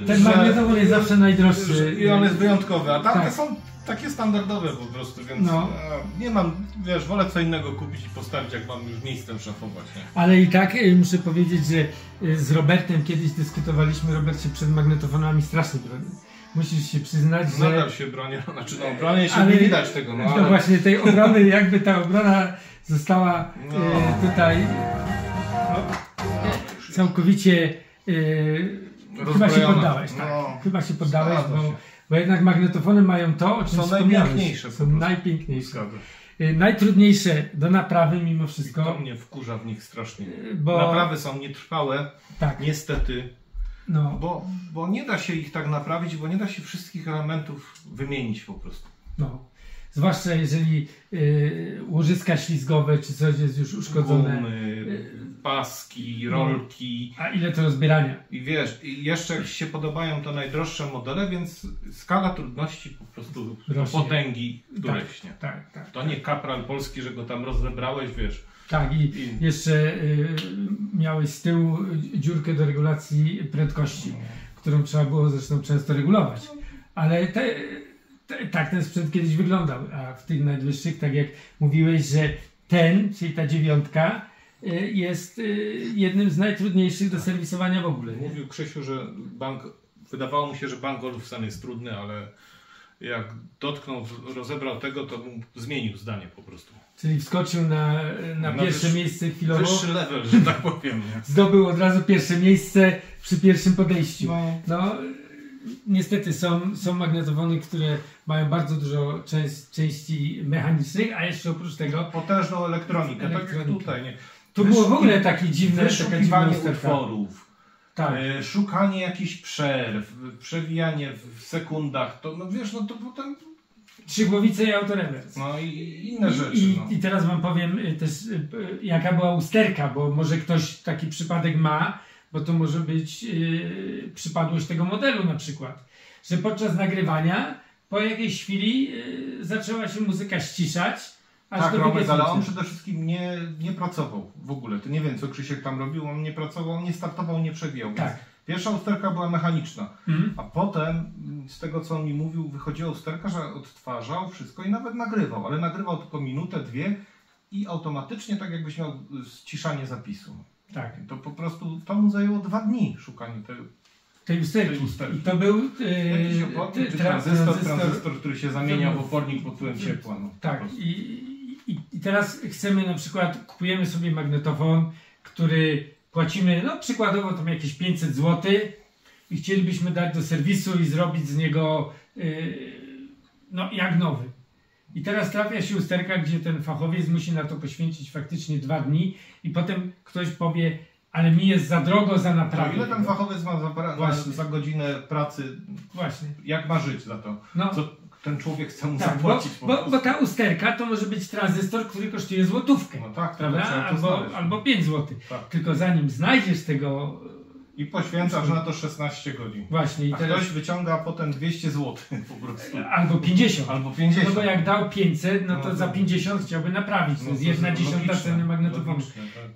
[SPEAKER 1] Ten magnetofon jest zawsze najdroższy.
[SPEAKER 2] I on jest wyjątkowy, a tamte są takie standardowe po prostu, więc nie mam, wiesz, wolę co innego kupić i postawić, jak mam już miejscem szafować. Nie?
[SPEAKER 1] Ale i tak muszę powiedzieć, że z Robertem kiedyś dyskutowaliśmy, Robert się przed magnetofonami strasznie broni. Musisz się przyznać, że...
[SPEAKER 2] Nadal się bronię, znaczy no bronię się, nie widać tego. No, ale...
[SPEAKER 1] właśnie tej obrony, jakby ta obrona została tutaj całkowicie... chyba się poddałeś, tak. Chyba się poddałeś, bo jednak magnetofony mają to, o czym
[SPEAKER 2] są najpiękniejsze.
[SPEAKER 1] Są najpiękniejsze. Najtrudniejsze do naprawy mimo wszystko.
[SPEAKER 2] To mnie wkurza w nich strasznie. Bo... Naprawy są nietrwałe, niestety. No. Bo nie da się ich tak naprawić, bo nie da się wszystkich elementów wymienić po prostu.
[SPEAKER 1] No. Zwłaszcza jeżeli łożyska ślizgowe czy coś jest już uszkodzone.
[SPEAKER 2] Gumy, paski, rolki.
[SPEAKER 1] A ile to rozbierania?
[SPEAKER 2] I wiesz, i jeszcze jak się podobają to najdroższe modele, więc skala trudności po prostu potęgi rośnie.
[SPEAKER 1] Tak.
[SPEAKER 2] To nie kapral polski, że go tam rozebrałeś, wiesz.
[SPEAKER 1] Tak, i jeszcze miałeś z tyłu dziurkę do regulacji prędkości, którą trzeba było zresztą często regulować. Ale tak ten sprzęt kiedyś wyglądał, a w tych najwyższych, tak jak mówiłeś, że ten, czyli ta 9, jest jednym z najtrudniejszych do serwisowania w ogóle. Nie?
[SPEAKER 2] Mówił Krzysiu, że wydawało mu się, że bank Olufsen jest trudny, ale jak dotknął, rozebrał tego, to mu zmienił zdanie po prostu.
[SPEAKER 1] Czyli wskoczył na pierwsze miejsce chwilowo.
[SPEAKER 2] Wyższy level, że tak powiem. Nie?
[SPEAKER 1] Zdobył od razu pierwsze miejsce przy pierwszym podejściu. No, niestety są magnetofony, które mają bardzo dużo części mechanicznych, a jeszcze oprócz tego
[SPEAKER 2] potężną elektronikę. Tak jak tutaj. Nie?
[SPEAKER 1] Tu było w ogóle takie dziwne
[SPEAKER 2] wyszukiwanie utworów,
[SPEAKER 1] tak.
[SPEAKER 2] Szukanie jakichś przerw, przewijanie w sekundach, to no wiesz, no to potem...
[SPEAKER 1] Trzygłowice i autorewers.
[SPEAKER 2] No i inne rzeczy.
[SPEAKER 1] I teraz wam powiem też, jaka była usterka, bo może ktoś taki przypadek ma, bo to może być przypadłość tego modelu na przykład, że podczas nagrywania po jakiejś chwili zaczęła się muzyka ściszać.
[SPEAKER 2] Tak, Romek, ale on przede wszystkim nie pracował w ogóle. Ty nie wiem, co Krzysiek tam robił, on nie pracował, nie startował, nie przewijał.
[SPEAKER 1] Tak.
[SPEAKER 2] Pierwsza usterka była mechaniczna, a potem, z tego co on mi mówił, wychodziła usterka, że odtwarzał wszystko i nawet nagrywał, ale nagrywał tylko minutę, dwie i automatycznie tak jakbyś miał ściszanie zapisu.
[SPEAKER 1] Tak.
[SPEAKER 2] To po prostu, to mu zajęło 2 dni szukanie
[SPEAKER 1] tej usterki. I to był
[SPEAKER 2] jakiś opornik, czy tranzystor, który się zamienia w opornik pod wpływem ciepła. No,
[SPEAKER 1] tak. I teraz chcemy na przykład, kupujemy sobie magnetofon, który płacimy, no przykładowo tam jakieś 500 zł i chcielibyśmy dać do serwisu i zrobić z niego no jak nowy. I teraz trafia się usterka, gdzie ten fachowiec musi na to poświęcić faktycznie 2 dni i potem ktoś powie, ale mi jest za drogo za naprawę.
[SPEAKER 2] Ile ten fachowiec ma za godzinę pracy?
[SPEAKER 1] Właśnie.
[SPEAKER 2] Jak ma żyć za to?
[SPEAKER 1] No.
[SPEAKER 2] Co ten człowiek chce mu
[SPEAKER 1] tak,
[SPEAKER 2] zapłacić?
[SPEAKER 1] Bo ta usterka to może być tranzystor, który kosztuje złotówkę.
[SPEAKER 2] No tak,
[SPEAKER 1] prawda? Albo 5 zł. Tak. Tylko zanim znajdziesz tego...
[SPEAKER 2] I poświęcasz na to 16 godzin.
[SPEAKER 1] Właśnie.
[SPEAKER 2] A ktoś wyciąga potem 200 zł po prostu.
[SPEAKER 1] Albo 50.
[SPEAKER 2] Albo 50.
[SPEAKER 1] No bo jak dał 500, no to za 50 chciałby naprawić. To jest 1/10 ceny magnetofonu.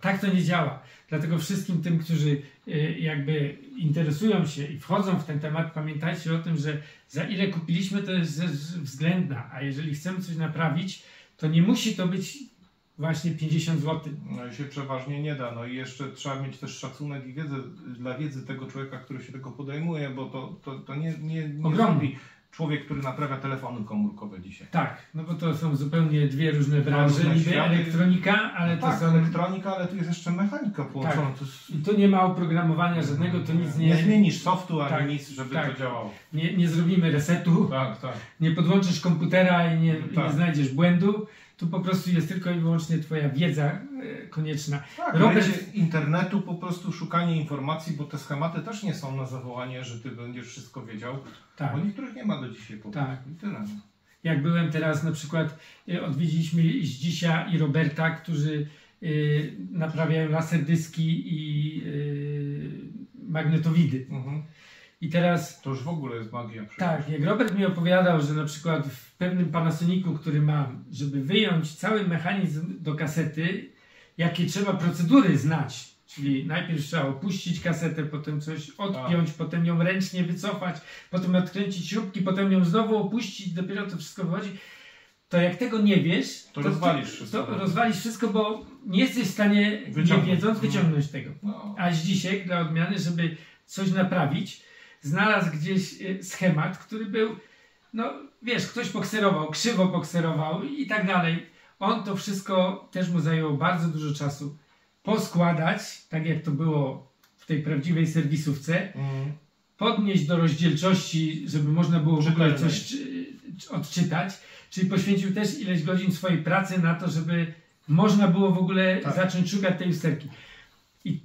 [SPEAKER 1] Tak to nie działa. Dlatego wszystkim tym, którzy jakby interesują się i wchodzą w ten temat, pamiętajcie o tym, że za ile kupiliśmy, to jest rzecz względna. A jeżeli chcemy coś naprawić, to nie musi to być właśnie 50 zł.
[SPEAKER 2] No i się przeważnie nie da. No i jeszcze trzeba mieć też szacunek i wiedzę dla wiedzy tego człowieka, który się tego podejmuje, bo to nie zrobi człowiek, który naprawia telefony komórkowe dzisiaj.
[SPEAKER 1] Tak, no bo to są zupełnie dwie różne branże, niby elektronika, ale
[SPEAKER 2] no
[SPEAKER 1] to są...
[SPEAKER 2] elektronika, ale tu jest jeszcze mechanika połączona.
[SPEAKER 1] Tak. I tu nie ma oprogramowania żadnego, to nic nie...
[SPEAKER 2] Nie zmienisz softu ani nic, żeby to działało.
[SPEAKER 1] Nie zrobimy resetu, nie podłączysz komputera i nie znajdziesz błędu. Tu po prostu jest tylko i wyłącznie twoja wiedza konieczna.
[SPEAKER 2] Tak, Robert... internetu po prostu szukanie informacji, bo te schematy też nie są na zawołanie, że ty będziesz wszystko wiedział. Tak. Bo niektórych nie ma do dzisiaj po prostu. I tyle.
[SPEAKER 1] Jak byłem teraz na przykład, odwiedziliśmy Zdzisia i Roberta, którzy naprawiają laserdyski i magnetowidy. I teraz...
[SPEAKER 2] To już w ogóle jest magia. Przecież.
[SPEAKER 1] Tak, jak Robert mi opowiadał, że na przykład w pewnym Panasonicu, który mam, żeby wyjąć cały mechanizm do kasety, jakie trzeba procedury znać, czyli najpierw trzeba opuścić kasetę, potem coś odpiąć, potem ją ręcznie wycofać, potem odkręcić śrubki, potem ją znowu opuścić, dopiero to wszystko wychodzi. To jak tego nie wiesz,
[SPEAKER 2] to rozwalisz wszystko.
[SPEAKER 1] To rozwalisz wszystko, bo nie jesteś w stanie, nie wiedząc, wyciągnąć tego. A Zdzisiek, dla odmiany, żeby coś naprawić, znalazł gdzieś schemat, który był, no wiesz, ktoś pokserował, krzywo pokserował i tak dalej. On to wszystko też mu zajęło bardzo dużo czasu poskładać, tak jak to było w tej prawdziwej serwisówce, podnieść do rozdzielczości, żeby można było w ogóle coś odczytać, czyli poświęcił też ileś godzin swojej pracy na to, żeby można było w ogóle zacząć szukać tej usterki. I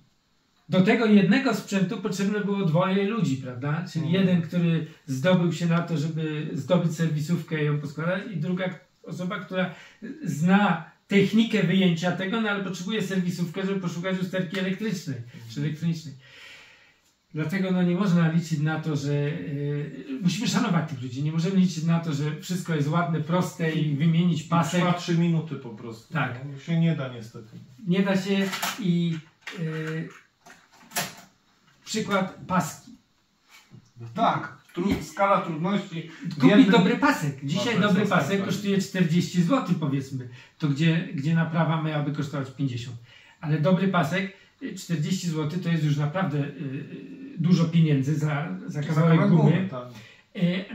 [SPEAKER 1] do tego jednego sprzętu potrzebne było 2 ludzi, prawda? Czyli jeden, który zdobył się na to, żeby zdobyć serwisówkę i ją poskładać, i druga osoba, która zna technikę wyjęcia tego, no ale potrzebuje serwisówkę, żeby poszukać usterki elektrycznej czy elektronicznej. Dlatego no, nie można liczyć na to, że musimy szanować tych ludzi. Nie możemy liczyć na to, że wszystko jest ładne, proste i wymienić pasek.
[SPEAKER 2] Trwa 3 minuty po prostu.
[SPEAKER 1] Tak.
[SPEAKER 2] No, się nie da niestety.
[SPEAKER 1] Nie da się i przykład paski.
[SPEAKER 2] Tak. Skala trudności.
[SPEAKER 1] Kupić dobry pasek. Dzisiaj dobry pasek kosztuje 40 zł powiedzmy. To gdzie naprawa miałaby kosztować 50. Ale dobry pasek 40 zł to jest już naprawdę dużo pieniędzy za kawałek gumy.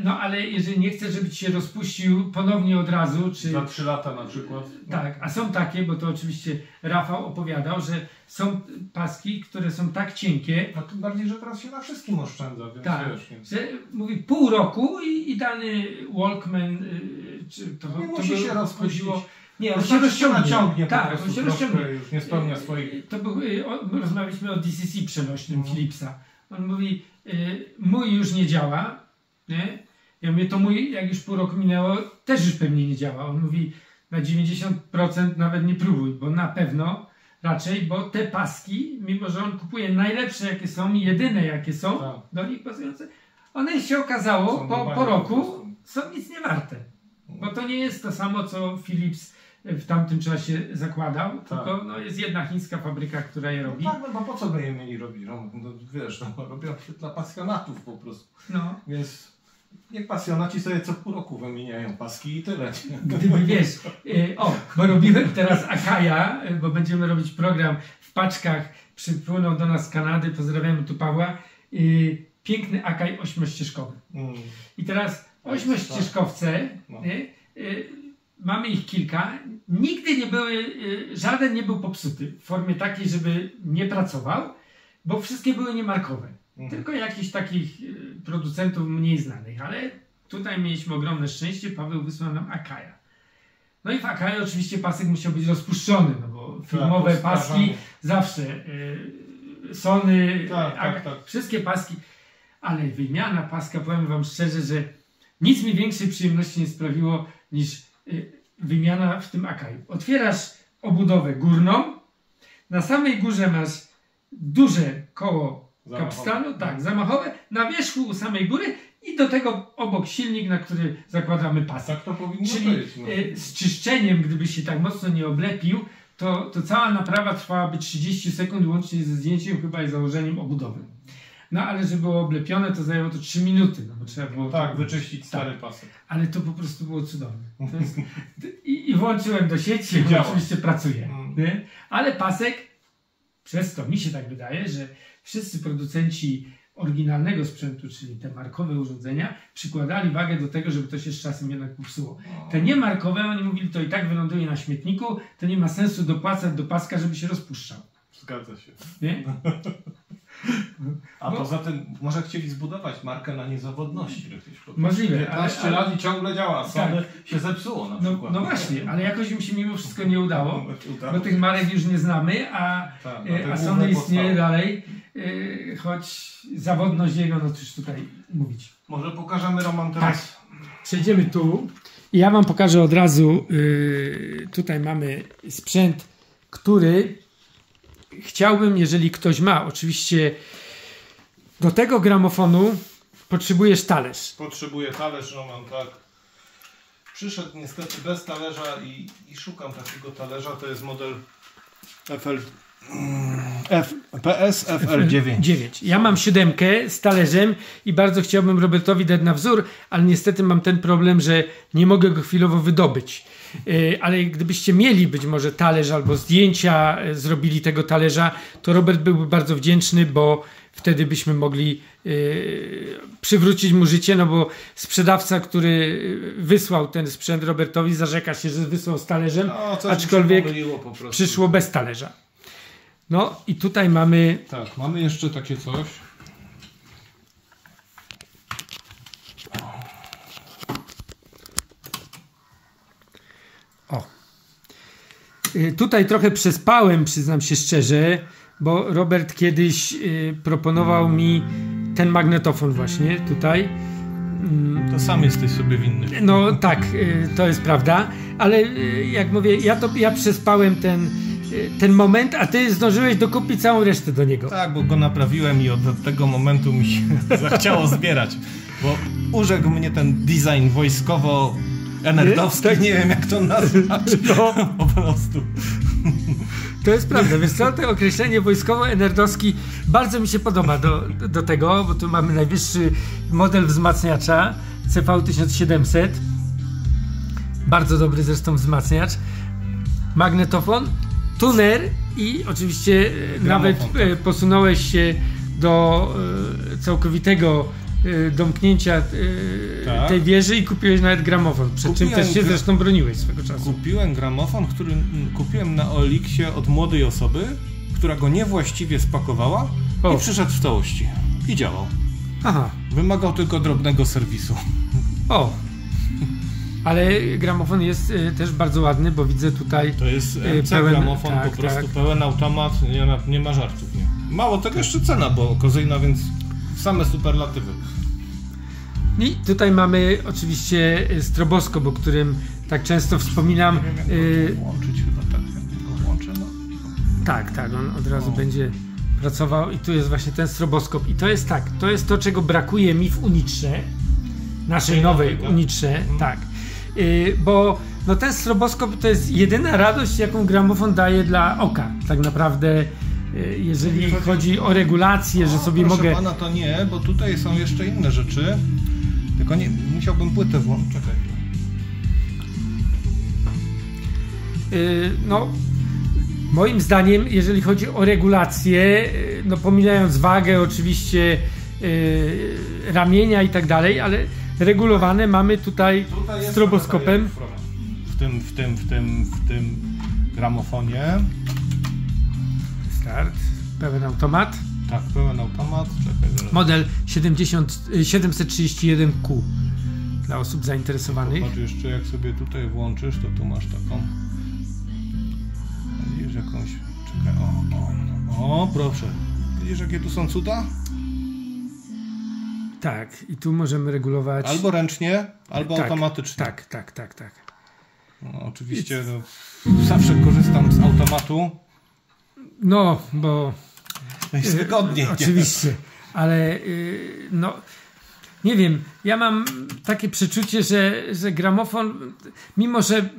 [SPEAKER 1] No ale jeżeli nie chcesz, żeby ci się rozpuścił ponownie od razu, czy...
[SPEAKER 2] Za 3 lata na przykład.
[SPEAKER 1] Tak, a są takie, bo to oczywiście Rafał opowiadał, że są paski, które są tak cienkie...
[SPEAKER 2] No tym bardziej, że teraz się na wszystkim oszczędza, więc
[SPEAKER 1] tak,
[SPEAKER 2] wiesz, więc...
[SPEAKER 1] że mówi pół roku i dany Walkman, czy to
[SPEAKER 2] musi się rozpuścić.
[SPEAKER 1] Nie, on się rozciągnie.
[SPEAKER 2] Tak,
[SPEAKER 1] on się rozciągnie.
[SPEAKER 2] Już nie spełnia swoich...
[SPEAKER 1] To był, rozmawialiśmy o DCC przenośnym Philipsa. On mówi, mój już nie działa, nie? Ja mówię, to mój, jak już pół roku minęło, też już pewnie nie działa. On mówi, na 90% nawet nie próbuj, bo na pewno raczej, bo te paski, mimo że on kupuje najlepsze jakie są, jedyne jakie są,
[SPEAKER 2] tak,
[SPEAKER 1] do nich pasujące, one się okazało po roku są nic nie warte. Bo to nie jest to samo, co Philips w tamtym czasie zakładał,
[SPEAKER 2] tak,
[SPEAKER 1] tylko no, jest jedna chińska fabryka, która je robi.
[SPEAKER 2] No tak, no bo po co by je mieli robić? No, wiesz, no, robią się dla pasjonatów po prostu.
[SPEAKER 1] No.
[SPEAKER 2] Więc niech pasjonaci sobie co pół roku wymieniają paski i tyle.
[SPEAKER 1] Gdyby wiesz, bo robiłem teraz Akaja, bo będziemy robić program w paczkach, przypłynął do nas z Kanady, pozdrawiamy tu Pawła, piękny Akaj 8-ścieżkowy. I teraz 8-ścieżkowce,
[SPEAKER 2] no,
[SPEAKER 1] mamy ich kilka, nigdy nie były, żaden nie był popsuty w formie takiej, żeby nie pracował, bo wszystkie były niemarkowe. Tylko jakichś takich producentów mniej znanych, ale tutaj mieliśmy ogromne szczęście, Paweł wysłał nam Akaja. No i w Akaju oczywiście pasek musiał być rozpuszczony, no bo filmowe
[SPEAKER 2] tak,
[SPEAKER 1] paski zawsze, Sony,
[SPEAKER 2] tak.
[SPEAKER 1] wszystkie paski, ale wymiana paska, powiem wam szczerze, że nic mi większej przyjemności nie sprawiło niż wymiana w tym Akaju. Otwierasz obudowę górną, na samej górze masz duże koło kapstanu, tak, zamachowe, na wierzchu u samej góry i do tego obok silnik, na który zakładamy pasek.
[SPEAKER 2] Tak to powinno
[SPEAKER 1] Czyli
[SPEAKER 2] być. No.
[SPEAKER 1] Z czyszczeniem, gdyby się tak mocno nie oblepił, to cała naprawa trwałaby 30 sekund, łącznie ze zdjęciem chyba i założeniem obudowy. No ale żeby było oblepione, to zajęło to 3 minuty, no bo trzeba było...
[SPEAKER 2] Tak, wyczyścić stary pasek.
[SPEAKER 1] Ale to po prostu było cudowne. To jest, i włączyłem do sieci, bo oczywiście pracuje. Nie? Ale pasek, przez to mi się tak wydaje, że wszyscy producenci oryginalnego sprzętu, czyli te markowe urządzenia, przykładali wagę do tego, żeby to się z czasem jednak popsuło. Te niemarkowe, oni mówili, to i tak wyląduje na śmietniku, to nie ma sensu dopłacać do paska, żeby się rozpuszczał.
[SPEAKER 2] Zgadza się.
[SPEAKER 1] Nie?
[SPEAKER 2] A poza tym może chcieli zbudować markę na niezawodności.
[SPEAKER 1] Możliwe.
[SPEAKER 2] 15 lat i ciągle działa. Sony się zepsuło na przykład.
[SPEAKER 1] No właśnie, ale jakoś im się mimo wszystko nie udało, bo tych marek już nie znamy, a Sony istnieje dalej, choć zawodność jego, no cóż tutaj mówić.
[SPEAKER 2] Może pokażemy, Roman, teraz?
[SPEAKER 1] Tak. Przejdziemy tu. Ja wam pokażę od razu, tutaj mamy sprzęt, który chciałbym, jeżeli ktoś ma, oczywiście do tego gramofonu potrzebujesz talerz.
[SPEAKER 2] Potrzebuję talerz, Roman, tak. Przyszedł niestety bez talerza i szukam takiego talerza. To jest model PS FL9.
[SPEAKER 1] 9. Ja mam 7 z talerzem i bardzo chciałbym Robertowi dać na wzór, ale niestety mam ten problem, że nie mogę go chwilowo wydobyć. Ale gdybyście mieli być może talerz albo zdjęcia zrobili tego talerza, to Robert byłby bardzo wdzięczny, bo wtedy byśmy mogli przywrócić mu życie, no bo sprzedawca, który wysłał ten sprzęt Robertowi, zarzeka się, że wysłał z talerzem, aczkolwiek przyszło bez talerza. No i tutaj mamy...
[SPEAKER 2] Tak, mamy jeszcze takie coś.
[SPEAKER 1] O. Tutaj trochę przespałem, przyznam się szczerze, bo Robert kiedyś proponował mi ten magnetofon właśnie tutaj.
[SPEAKER 2] To sam jesteś sobie winny.
[SPEAKER 1] No tak, to jest prawda, ale jak mówię, ja przespałem ten moment, a ty zdążyłeś dokupić całą resztę do niego.
[SPEAKER 2] Tak, bo go naprawiłem i od tego momentu mi się zachciało zbierać, bo urzekł mnie ten design wojskowo-enerdowski, nie wiem jak to nazwać, po prostu.
[SPEAKER 1] To jest prawda, wiesz co, to określenie wojskowo-enerdowski bardzo mi się podoba do tego, bo tu mamy najwyższy model wzmacniacza CV1700, bardzo dobry zresztą wzmacniacz, magnetofon, tuner i oczywiście gramofon, nawet posunąłeś się do całkowitego domknięcia
[SPEAKER 2] Tak.
[SPEAKER 1] tej wieży i kupiłeś nawet gramofon, przed czym
[SPEAKER 2] Kupiłem
[SPEAKER 1] też się zresztą broniłeś swego czasu.
[SPEAKER 2] Kupiłem gramofon, który kupiłem na Oliksie od młodej osoby, która go niewłaściwie spakowała i przyszedł w całości. I działał.
[SPEAKER 1] Aha.
[SPEAKER 2] Wymagał tylko drobnego serwisu.
[SPEAKER 1] O! Ale gramofon jest też bardzo ładny, bo widzę tutaj...
[SPEAKER 2] To jest MC gramofon, po prostu pełen automat, nie ma żartów. Nie. Mało tego, jeszcze cena, bo okazyjna, więc same superlatywy.
[SPEAKER 1] I tutaj mamy oczywiście stroboskop, o którym tak często wspominam.
[SPEAKER 2] Włączyć chyba tak, jak go włączę. No.
[SPEAKER 1] Tak, on od razu będzie pracował i tu jest właśnie ten stroboskop. I to jest tak, to jest to, czego brakuje mi w Unitrze, naszej nowej Unitrze, tak. Bo no ten stroboskop to jest jedyna radość, jaką gramofon daje dla oka. Tak naprawdę, jeżeli chodzi o regulację, że sobie
[SPEAKER 2] proszę
[SPEAKER 1] mogę...
[SPEAKER 2] pana, to nie, bo tutaj są jeszcze inne rzeczy. Tylko nie, musiałbym płytę włączyć. Czekaj.
[SPEAKER 1] No, moim zdaniem, jeżeli chodzi o regulację, no pomijając wagę oczywiście, ramienia i tak dalej, ale regulowane mamy tutaj stroboskopem.
[SPEAKER 2] W tym gramofonie.
[SPEAKER 1] Start, pełen automat.
[SPEAKER 2] Tak, pełen automat. Czekaj,
[SPEAKER 1] model 731Q dla osób zainteresowanych.
[SPEAKER 2] Patrz, jeszcze jak sobie tutaj włączysz, to tu masz taką... Widzisz jakąś... Czekaj, o, proszę. Widzisz, jakie tu są cuda?
[SPEAKER 1] Tak, i tu możemy regulować...
[SPEAKER 2] Albo ręcznie, albo automatycznie.
[SPEAKER 1] Tak.
[SPEAKER 2] No, oczywiście zawsze korzystam z automatu.
[SPEAKER 1] No, bo...
[SPEAKER 2] Jest wygodniej.
[SPEAKER 1] Oczywiście, ale no... Nie wiem, ja mam takie przeczucie, że gramofon, mimo że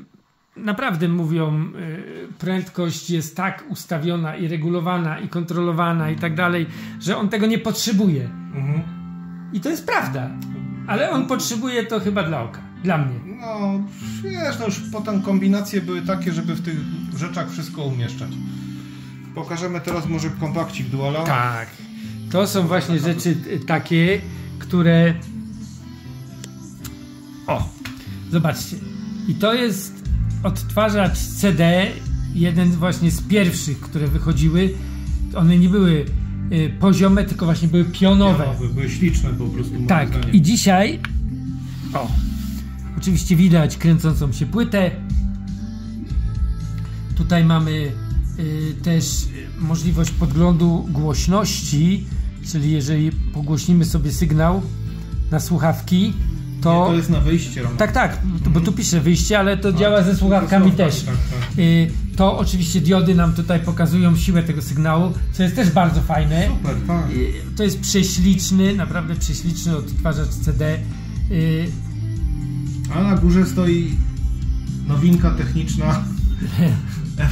[SPEAKER 1] naprawdę mówią, prędkość jest tak ustawiona i regulowana i kontrolowana i tak dalej, że on tego nie potrzebuje.
[SPEAKER 2] Mhm.
[SPEAKER 1] I to jest prawda, ale on potrzebuje to chyba dla oka, dla mnie.
[SPEAKER 2] No, wiesz, no już potem kombinacje były takie, żeby w tych rzeczach wszystko umieszczać. Pokażemy teraz może kompakcik Duala.
[SPEAKER 1] Tak, to są właśnie rzeczy takie, które... O, zobaczcie. I to jest odtwarzacz CD, jeden właśnie z pierwszych, które wychodziły. One nie były poziome, tylko właśnie były pionowe.
[SPEAKER 2] Były śliczne po prostu.
[SPEAKER 1] Tak, i dzisiaj oczywiście widać kręcącą się płytę. Tutaj mamy też możliwość podglądu głośności, czyli jeżeli pogłośnimy sobie sygnał na słuchawki, to
[SPEAKER 2] jest na wyjście.
[SPEAKER 1] Tak, bo tu pisze wyjście, ale to działa ze słuchawkami też.
[SPEAKER 2] Tak.
[SPEAKER 1] To oczywiście diody nam tutaj pokazują siłę tego sygnału, co jest też bardzo fajne.
[SPEAKER 2] Super, tak.
[SPEAKER 1] To jest prześliczny, naprawdę prześliczny odtwarzacz CD.
[SPEAKER 2] A na górze stoi nowinka techniczna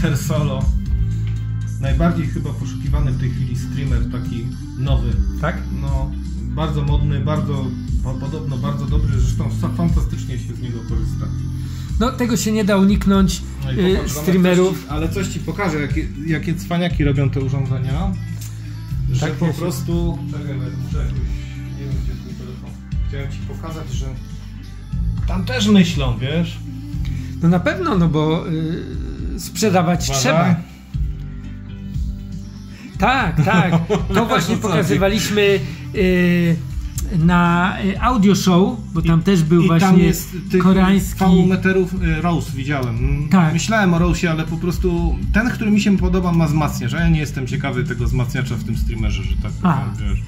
[SPEAKER 2] FR Solo. Najbardziej chyba poszukiwany w tej chwili streamer, taki nowy.
[SPEAKER 1] Tak?
[SPEAKER 2] No, bardzo modny, podobno bardzo dobry, zresztą fantastycznie się z niego korzysta.
[SPEAKER 1] No, tego się nie da uniknąć, streamerów.
[SPEAKER 2] Ale coś ci pokażę, jakie cwaniaki robią te urządzenia. Że
[SPEAKER 1] tak
[SPEAKER 2] po prostu... Czekaj, muszę jakoś... Nie wiem, gdzie jest mój telefon. Chciałem ci pokazać, że tam też myślą, wiesz?
[SPEAKER 1] No na pewno, no bo sprzedawać trzeba. Tak. To właśnie pokazywaliśmy na audio show, bo tam też był właśnie
[SPEAKER 2] tam jest
[SPEAKER 1] koreański...
[SPEAKER 2] V-meterów Rose widziałem.
[SPEAKER 1] Tak.
[SPEAKER 2] Myślałem o Rose'ie, ale po prostu ten, który mi się podoba, ma wzmacniacz, a ja nie jestem ciekawy tego wzmacniacza w tym streamerze, że tak powiem, wiesz.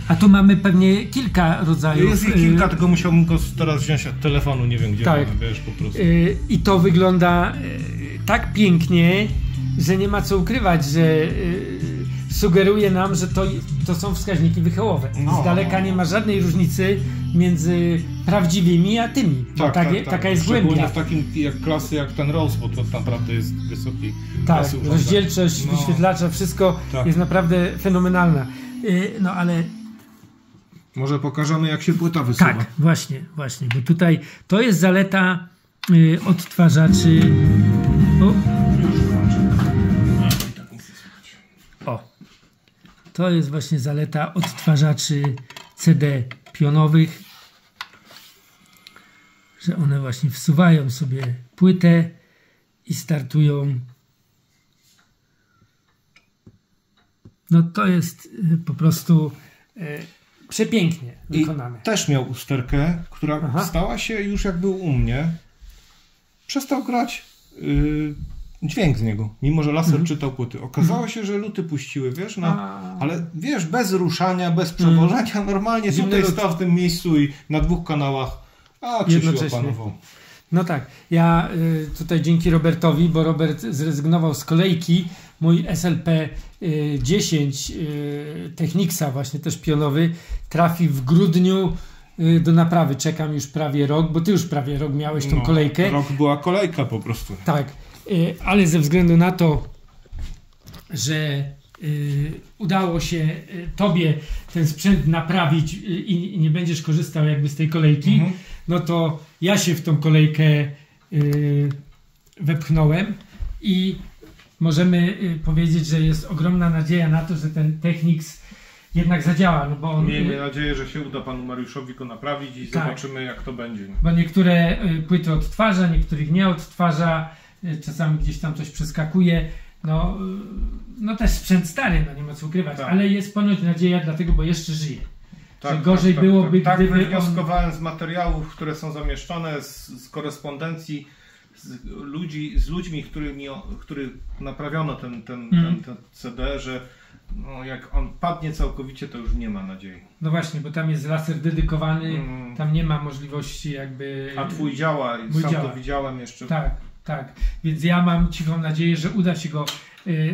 [SPEAKER 1] A tu mamy pewnie kilka rodzajów.
[SPEAKER 2] Jest ich kilka, tylko musiałbym go teraz wziąć od telefonu, nie wiem gdzie, wiesz, po prostu.
[SPEAKER 1] I to wygląda tak pięknie, że nie ma co ukrywać, że sugeruje nam, że to są wskaźniki wychyłowe. Z daleka nie ma żadnej różnicy między prawdziwymi a tymi. Taka jest głębia.
[SPEAKER 2] W takim klasy jak ten Rose, bo to naprawdę jest wysoki.
[SPEAKER 1] Tak, rozdzielczość wyświetlacza, wszystko jest naprawdę fenomenalna. No ale...
[SPEAKER 2] Może pokażemy, jak się płyta wysuwa.
[SPEAKER 1] Tak, właśnie, bo tutaj to jest zaleta odtwarzaczy. To jest właśnie zaleta odtwarzaczy CD pionowych, że one właśnie wsuwają sobie płytę i startują. No to jest po prostu przepięknie wykonane.
[SPEAKER 2] I też miał usterkę, która stała się już jak był u mnie. Przestał grać dźwięk z niego, mimo że laser czytał płyty. Okazało się, że luty puściły, wiesz, ale wiesz, bez ruszania, bez przewożenia, normalnie tutaj stał w tym miejscu i na 2 kanałach, Krzysiu opanował.
[SPEAKER 1] No tak, ja tutaj dzięki Robertowi, bo Robert zrezygnował z kolejki, mój SLP 10 Technicsa, właśnie też pionowy, trafi w grudniu do naprawy. Czekam już prawie rok, bo ty już prawie rok miałeś tą kolejkę.
[SPEAKER 2] Rok była kolejka po prostu.
[SPEAKER 1] Tak, ale ze względu na to, że udało się tobie ten sprzęt naprawić i nie będziesz korzystał jakby z tej kolejki, no to ja się w tą kolejkę wepchnąłem i możemy powiedzieć, że jest ogromna nadzieja na to, że ten Technics jednak zadziała. No bo on,
[SPEAKER 2] miejmy nadzieję, że się uda panu Mariuszowi go naprawić i zobaczymy, jak to będzie.
[SPEAKER 1] Bo niektóre płyty odtwarza, niektórych nie odtwarza, czasami gdzieś tam coś przeskakuje. No też sprzęt stary, no nie ma co ukrywać, ale jest ponoć nadzieja dlatego, bo jeszcze żyje. Że gorzej byłoby,
[SPEAKER 2] gdyby wywnioskowałem z materiałów, które są zamieszczone, z korespondencji z ludźmi, których naprawiono ten CD, że jak on padnie całkowicie, to już nie ma nadziei.
[SPEAKER 1] No właśnie, bo tam jest laser dedykowany, tam nie ma możliwości jakby...
[SPEAKER 2] A twój działa, sam działa. To widziałem jeszcze.
[SPEAKER 1] Tak. Więc ja mam cichą nadzieję, że uda się go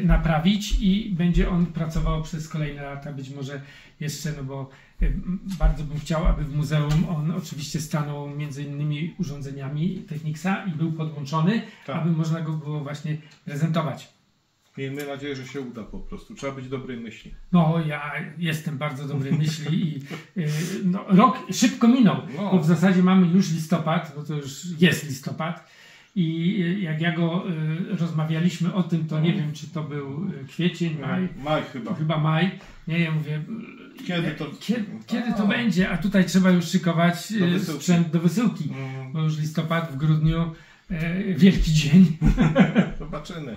[SPEAKER 1] naprawić i będzie on pracował przez kolejne lata, być może jeszcze, no bo bardzo bym chciał, aby w muzeum on oczywiście stanął między innymi urządzeniami Technicsa i był podłączony, aby można go było właśnie prezentować.
[SPEAKER 2] Miejmy nadzieję, że się uda po prostu. Trzeba być dobrej myśli.
[SPEAKER 1] No, ja jestem bardzo dobrej myśli i rok szybko minął, bo w zasadzie mamy już listopad, bo to już jest listopad. I jak ja go rozmawialiśmy o tym, to nie wiem, czy to był kwiecień, maj.
[SPEAKER 2] Maj chyba.
[SPEAKER 1] Chyba maj. Nie, ja mówię, kiedy to będzie? A tutaj trzeba już szykować sprzęt do wysyłki. Bo już listopad, w grudniu wielki dzień.
[SPEAKER 2] Zobaczymy.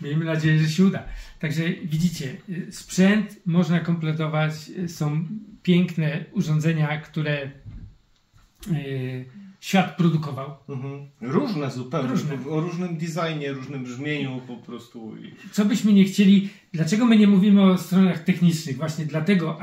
[SPEAKER 1] Miejmy nadzieję, że się uda. Także widzicie, sprzęt można kompletować. Są piękne urządzenia, które świat produkował.
[SPEAKER 2] Różne zupełnie. O różnym designie, różnym brzmieniu po prostu.
[SPEAKER 1] Co byśmy nie chcieli, dlaczego my nie mówimy o stronach technicznych? Właśnie dlatego,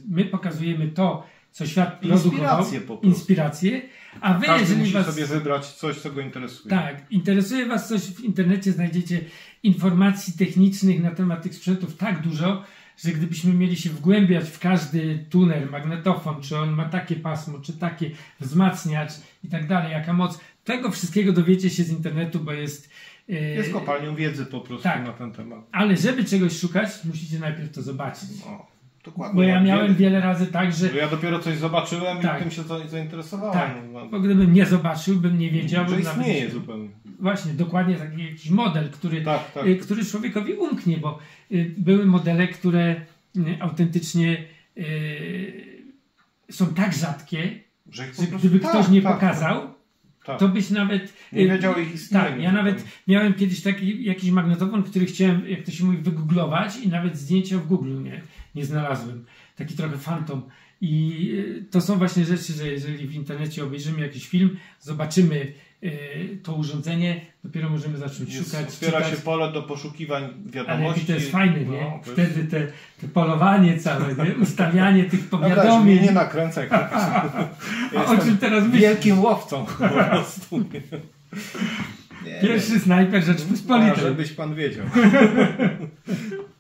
[SPEAKER 1] my pokazujemy to, co świat produkował. Inspiracje. A wy,
[SPEAKER 2] każdy
[SPEAKER 1] jeżeli
[SPEAKER 2] musi sobie wybrać coś, co go interesuje.
[SPEAKER 1] Tak, interesuje was coś, w internecie znajdziecie informacji technicznych na temat tych sprzętów tak dużo, że gdybyśmy mieli się wgłębiać w każdy tuner, magnetofon, czy on ma takie pasmo, czy takie wzmacniacz i tak dalej, jaka moc, tego wszystkiego dowiecie się z internetu, bo jest...
[SPEAKER 2] Jest kopalnią wiedzy po prostu na ten temat.
[SPEAKER 1] Ale żeby czegoś szukać, musicie najpierw to zobaczyć.
[SPEAKER 2] Dokładnie.
[SPEAKER 1] Bo ja miałem wiele razy tak, że...
[SPEAKER 2] Ja dopiero coś zobaczyłem i tym się zainteresowałem.
[SPEAKER 1] Tak, bo gdybym nie zobaczył, bym nie wiedział.
[SPEAKER 2] Że istnieje zupełnie.
[SPEAKER 1] Właśnie, dokładnie taki jakiś model, który człowiekowi umknie, bo były modele, które autentycznie są tak rzadkie, że gdyby ktoś nie pokazał, to byś nawet...
[SPEAKER 2] Nie wiedział ich istnienia.
[SPEAKER 1] Tak, ja nawet miałem kiedyś taki jakiś magnetofon, który chciałem, jak to się mówi, wygooglować i nawet zdjęcia w Google nie znalazłem. Taki trochę fantom. I to są właśnie rzeczy, że jeżeli w internecie obejrzymy jakiś film, zobaczymy to urządzenie, dopiero możemy zacząć szukać.
[SPEAKER 2] Otwiera się pole do poszukiwań wiadomości.
[SPEAKER 1] Ale to jest fajne, nie? Wtedy te polowanie całe, nie? Ustawianie tych powiadomień.
[SPEAKER 2] Mnie nie nakręcaj.
[SPEAKER 1] O czym teraz myślisz?
[SPEAKER 2] Wielkim łowcą po prostu.
[SPEAKER 1] Pierwszy snajper Rzeczypospolitej.
[SPEAKER 2] Żebyś pan wiedział.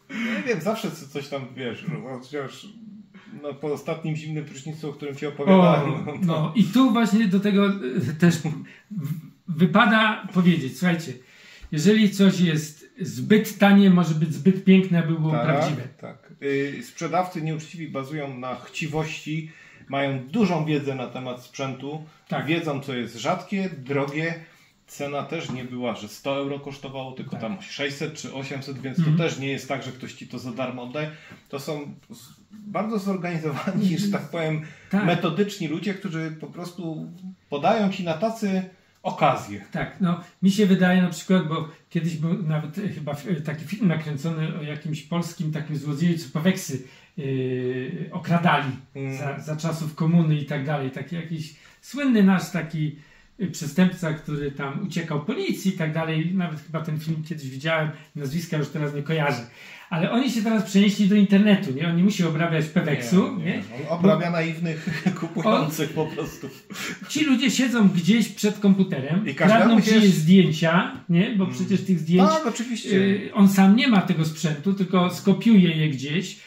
[SPEAKER 2] Nie wiem, zawsze coś tam wiesz, chociaż po ostatnim zimnym prysznicu, o którym ci opowiadałem.
[SPEAKER 1] I tu właśnie do tego też wypada powiedzieć, słuchajcie, jeżeli coś jest zbyt tanie, może być zbyt piękne, aby było prawdziwe.
[SPEAKER 2] Tak. Sprzedawcy nieuczciwi bazują na chciwości, mają dużą wiedzę na temat sprzętu, wiedzą, co jest rzadkie, drogie, cena też nie była, że 100 euro kosztowało, tylko
[SPEAKER 1] Tak.
[SPEAKER 2] tam 600 czy 800, więc to też nie jest tak, że ktoś ci to za darmo oddaje. To są bardzo zorganizowani, że tak powiem,
[SPEAKER 1] Tak.
[SPEAKER 2] metodyczni ludzie, którzy po prostu podają ci na tacy okazję.
[SPEAKER 1] Tak, no mi się wydaje na przykład, bo kiedyś był nawet chyba taki film nakręcony o jakimś polskim takim złodzieju, co Peweksy okradali za czasów komuny i tak dalej. Taki jakiś słynny nasz taki przestępca, który tam uciekał policji i tak dalej. Nawet chyba ten film kiedyś widziałem, nazwiska już teraz nie kojarzę. Ale oni się teraz przenieśli do internetu, nie? On nie musi obrabiać Peweksu, nie?
[SPEAKER 2] On obrabia naiwnych kupujących po prostu.
[SPEAKER 1] Ci ludzie siedzą gdzieś przed komputerem,
[SPEAKER 2] I każdemu
[SPEAKER 1] kradną
[SPEAKER 2] się-
[SPEAKER 1] czyjeś zdjęcia, nie? Bo przecież tych zdjęć
[SPEAKER 2] Tak, oczywiście.
[SPEAKER 1] on sam nie ma tego sprzętu, tylko skopiuje je gdzieś.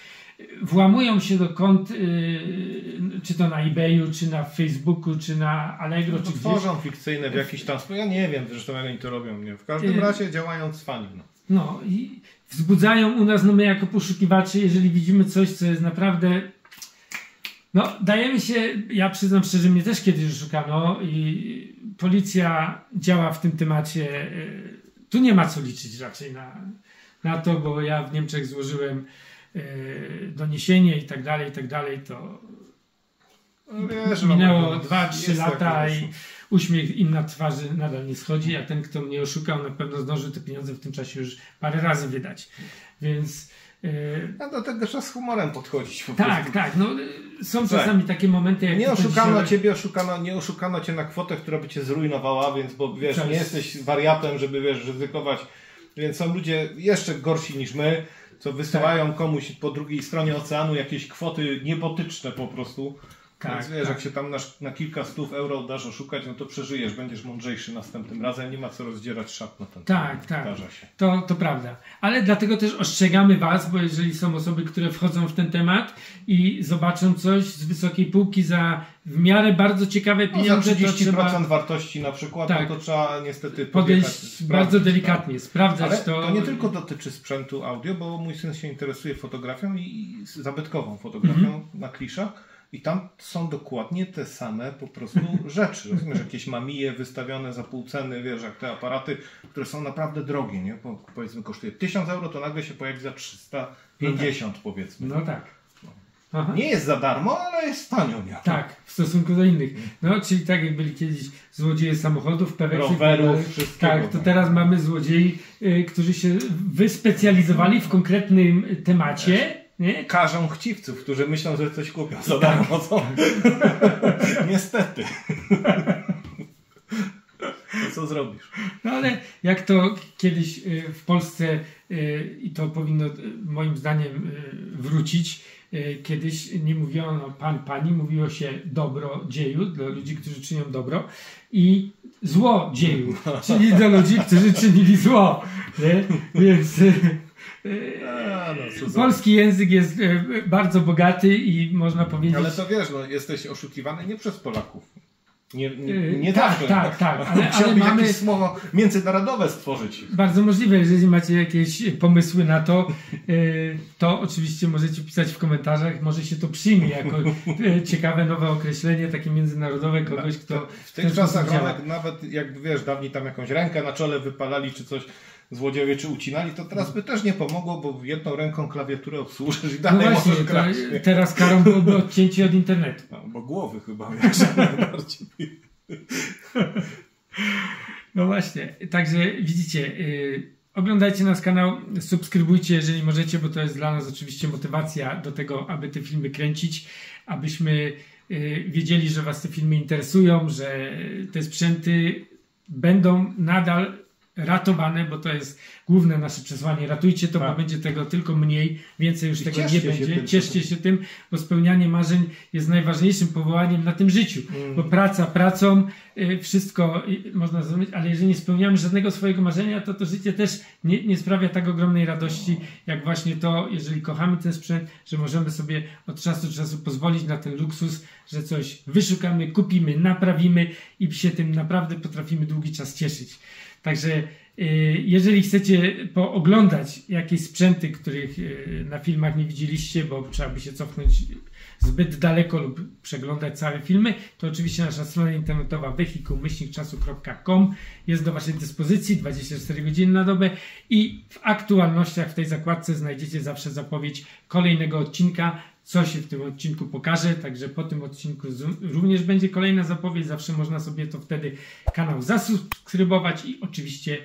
[SPEAKER 1] Włamują się do kont, czy to na eBayu, czy na Facebooku, czy na Allegro, czy gdzieś.
[SPEAKER 2] Tworzą fikcyjne w jakiś tam sposób. Ja nie wiem zresztą jak oni to robią. Nie? W każdym razie działają cwani. No.
[SPEAKER 1] No i wzbudzają u nas, no my jako poszukiwacze, jeżeli widzimy coś, co jest naprawdę... No dajemy się, ja przyznam szczerze, mnie też kiedyś oszukano i policja działa w tym temacie. Tu nie ma co liczyć raczej na to, bo ja w Niemczech złożyłem doniesienie i tak dalej, to
[SPEAKER 2] No wiesz,
[SPEAKER 1] minęło
[SPEAKER 2] no,
[SPEAKER 1] 2-3
[SPEAKER 2] jest
[SPEAKER 1] lata
[SPEAKER 2] tak,
[SPEAKER 1] i uśmiech im na twarzy nadal nie schodzi, a ten, kto mnie oszukał, na pewno zdążył te pieniądze w tym czasie już parę razy wydać. Więc
[SPEAKER 2] A do tego trzeba z humorem podchodzić. Po
[SPEAKER 1] tak,
[SPEAKER 2] prostu.
[SPEAKER 1] tak. No, są czasami takie momenty, jak
[SPEAKER 2] Nie
[SPEAKER 1] to
[SPEAKER 2] oszukano
[SPEAKER 1] dzisiaj-
[SPEAKER 2] ciebie, nie oszukano cię na kwotę, która by cię zrujnowała, więc bo wiesz,
[SPEAKER 1] Tak.
[SPEAKER 2] nie jesteś wariatem, żeby wiesz, ryzykować. Więc są ludzie jeszcze gorsi niż my, co wysyłają komuś po drugiej stronie oceanu jakieś kwoty niebotyczne po prostu.
[SPEAKER 1] Tak,
[SPEAKER 2] Więc wiesz,
[SPEAKER 1] tak.
[SPEAKER 2] jak się tam na kilka stów euro dasz oszukać, no to przeżyjesz, będziesz mądrzejszy następnym razem, nie ma co rozdzierać szat na ten
[SPEAKER 1] Tak, tak.
[SPEAKER 2] Zdarza się.
[SPEAKER 1] To prawda. Ale dlatego też ostrzegamy Was, bo jeżeli są osoby, które wchodzą w ten temat i zobaczą coś z wysokiej półki za w miarę bardzo ciekawe
[SPEAKER 2] No, za
[SPEAKER 1] pieniądze,
[SPEAKER 2] 30%
[SPEAKER 1] to trzeba
[SPEAKER 2] wartości na przykład,
[SPEAKER 1] Tak.
[SPEAKER 2] no to trzeba niestety
[SPEAKER 1] podejść
[SPEAKER 2] podjechać,
[SPEAKER 1] bardzo
[SPEAKER 2] sprawdzić,
[SPEAKER 1] delikatnie, sprawdzać
[SPEAKER 2] Ale
[SPEAKER 1] to.
[SPEAKER 2] to nie tylko dotyczy sprzętu audio, bo mój syn się interesuje fotografią i zabytkową fotografią na kliszach i tam są dokładnie te same po prostu rzeczy. Rozumiesz, jakieś mamije wystawione za pół ceny, wiesz, jak te aparaty, które są naprawdę drogie, nie? Powiedzmy kosztuje 1000 euro, to nagle się pojawi za 350 powiedzmy.
[SPEAKER 1] No tak. Aha.
[SPEAKER 2] Nie jest za darmo, ale jest tanio, nie?
[SPEAKER 1] Tak, w stosunku do innych. No, czyli tak jak byli kiedyś złodzieje samochodów,
[SPEAKER 2] Rowerów, wszystkiego.
[SPEAKER 1] tak, to teraz mamy złodziei, którzy się wyspecjalizowali w konkretnym temacie. Nie?
[SPEAKER 2] Karzą chciwców, którzy myślą, że coś kupią za darmo. Co? Niestety. Co zrobisz?
[SPEAKER 1] No ale jak to kiedyś w Polsce i to powinno moim zdaniem wrócić, kiedyś nie mówiono pan, pani, mówiło się dobrodzieju dla ludzi, którzy czynią dobro i złodzieju, czyli do ludzi, którzy czynili zło. Nie? Więc polski język jest bardzo bogaty i można powiedzieć...
[SPEAKER 2] Ale to wiesz, no, jesteś oszukiwany nie przez Polaków. Nie
[SPEAKER 1] tak,
[SPEAKER 2] zawsze.
[SPEAKER 1] tak. Ale
[SPEAKER 2] Musiałbyś
[SPEAKER 1] mamy
[SPEAKER 2] jakieś słowo międzynarodowe stworzyć.
[SPEAKER 1] bardzo możliwe, jeżeli macie jakieś pomysły na to, to oczywiście możecie pisać w komentarzach. Może się to przyjmie jako ciekawe nowe określenie, takie międzynarodowe kogoś, kto
[SPEAKER 2] W tych czasach nawet jak wiesz, dawniej tam jakąś rękę na czole wypalali czy coś, złodzieje czy ucinali, to teraz by też nie pomogło, bo jedną ręką klawiaturę obsłużysz i
[SPEAKER 1] No
[SPEAKER 2] dalej
[SPEAKER 1] właśnie,
[SPEAKER 2] możesz grać.
[SPEAKER 1] teraz karą byłoby odcięcie od internetu.
[SPEAKER 2] No, bo głowy chyba, wiesz, najbardziej.
[SPEAKER 1] No właśnie, także widzicie, oglądajcie nasz kanał, subskrybujcie, jeżeli możecie, bo to jest dla nas oczywiście motywacja do tego, aby te filmy kręcić, abyśmy wiedzieli, że Was te filmy interesują, że te sprzęty będą nadal ratowane, bo to jest główne nasze przesłanie. Ratujcie to,
[SPEAKER 2] Tak.
[SPEAKER 1] bo będzie tego tylko mniej, więcej już
[SPEAKER 2] I
[SPEAKER 1] tego nie
[SPEAKER 2] cieszcie się
[SPEAKER 1] będzie.
[SPEAKER 2] tym.
[SPEAKER 1] Cieszcie się tym, bo spełnianie marzeń jest najważniejszym powołaniem na tym życiu. Bo praca pracą, wszystko można zrobić, ale jeżeli nie spełniamy żadnego swojego marzenia, to to życie też nie sprawia tak ogromnej radości, jak właśnie to, jeżeli kochamy ten sprzęt, że możemy sobie od czasu do czasu pozwolić na ten luksus, że coś wyszukamy, kupimy, naprawimy i się tym naprawdę potrafimy długi czas cieszyć. Także jeżeli chcecie pooglądać jakieś sprzęty, których na filmach nie widzieliście, bo trzeba by się cofnąć zbyt daleko lub przeglądać całe filmy, to oczywiście nasza strona internetowa wehikuł-czasu.com jest do Waszej dyspozycji 24 godziny na dobę i w aktualnościach w tej zakładce znajdziecie zawsze zapowiedź kolejnego odcinka, co się w tym odcinku pokaże, także po tym odcinku również będzie kolejna zapowiedź, zawsze można sobie to wtedy kanał zasubskrybować i oczywiście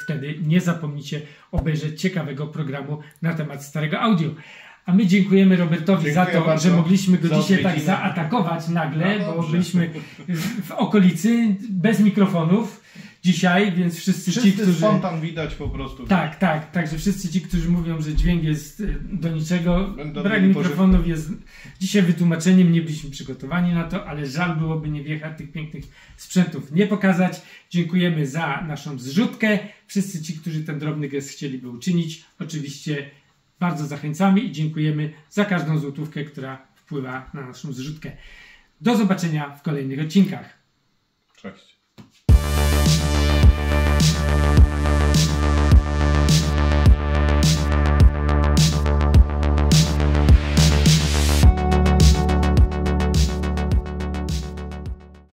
[SPEAKER 1] wtedy nie zapomnijcie obejrzeć ciekawego programu na temat starego audio. A my dziękujemy Robertowi za to, że mogliśmy go dzisiaj tak zaatakować nagle, bo byliśmy w okolicy bez mikrofonów dzisiaj, więc wszyscy ci, którzy...
[SPEAKER 2] spontan widać po prostu.
[SPEAKER 1] Tak, także wszyscy ci, którzy mówią, że dźwięk jest do niczego, brak mikrofonów jest dzisiaj wytłumaczeniem, nie byliśmy przygotowani na to, ale żal byłoby nie wjechać tych pięknych sprzętów, nie pokazać. Dziękujemy za naszą zrzutkę. Wszyscy ci, którzy ten drobny gest chcieliby uczynić, oczywiście bardzo zachęcamy i dziękujemy za każdą złotówkę, która wpływa na naszą zrzutkę. Do zobaczenia w kolejnych odcinkach.
[SPEAKER 2] Cześć.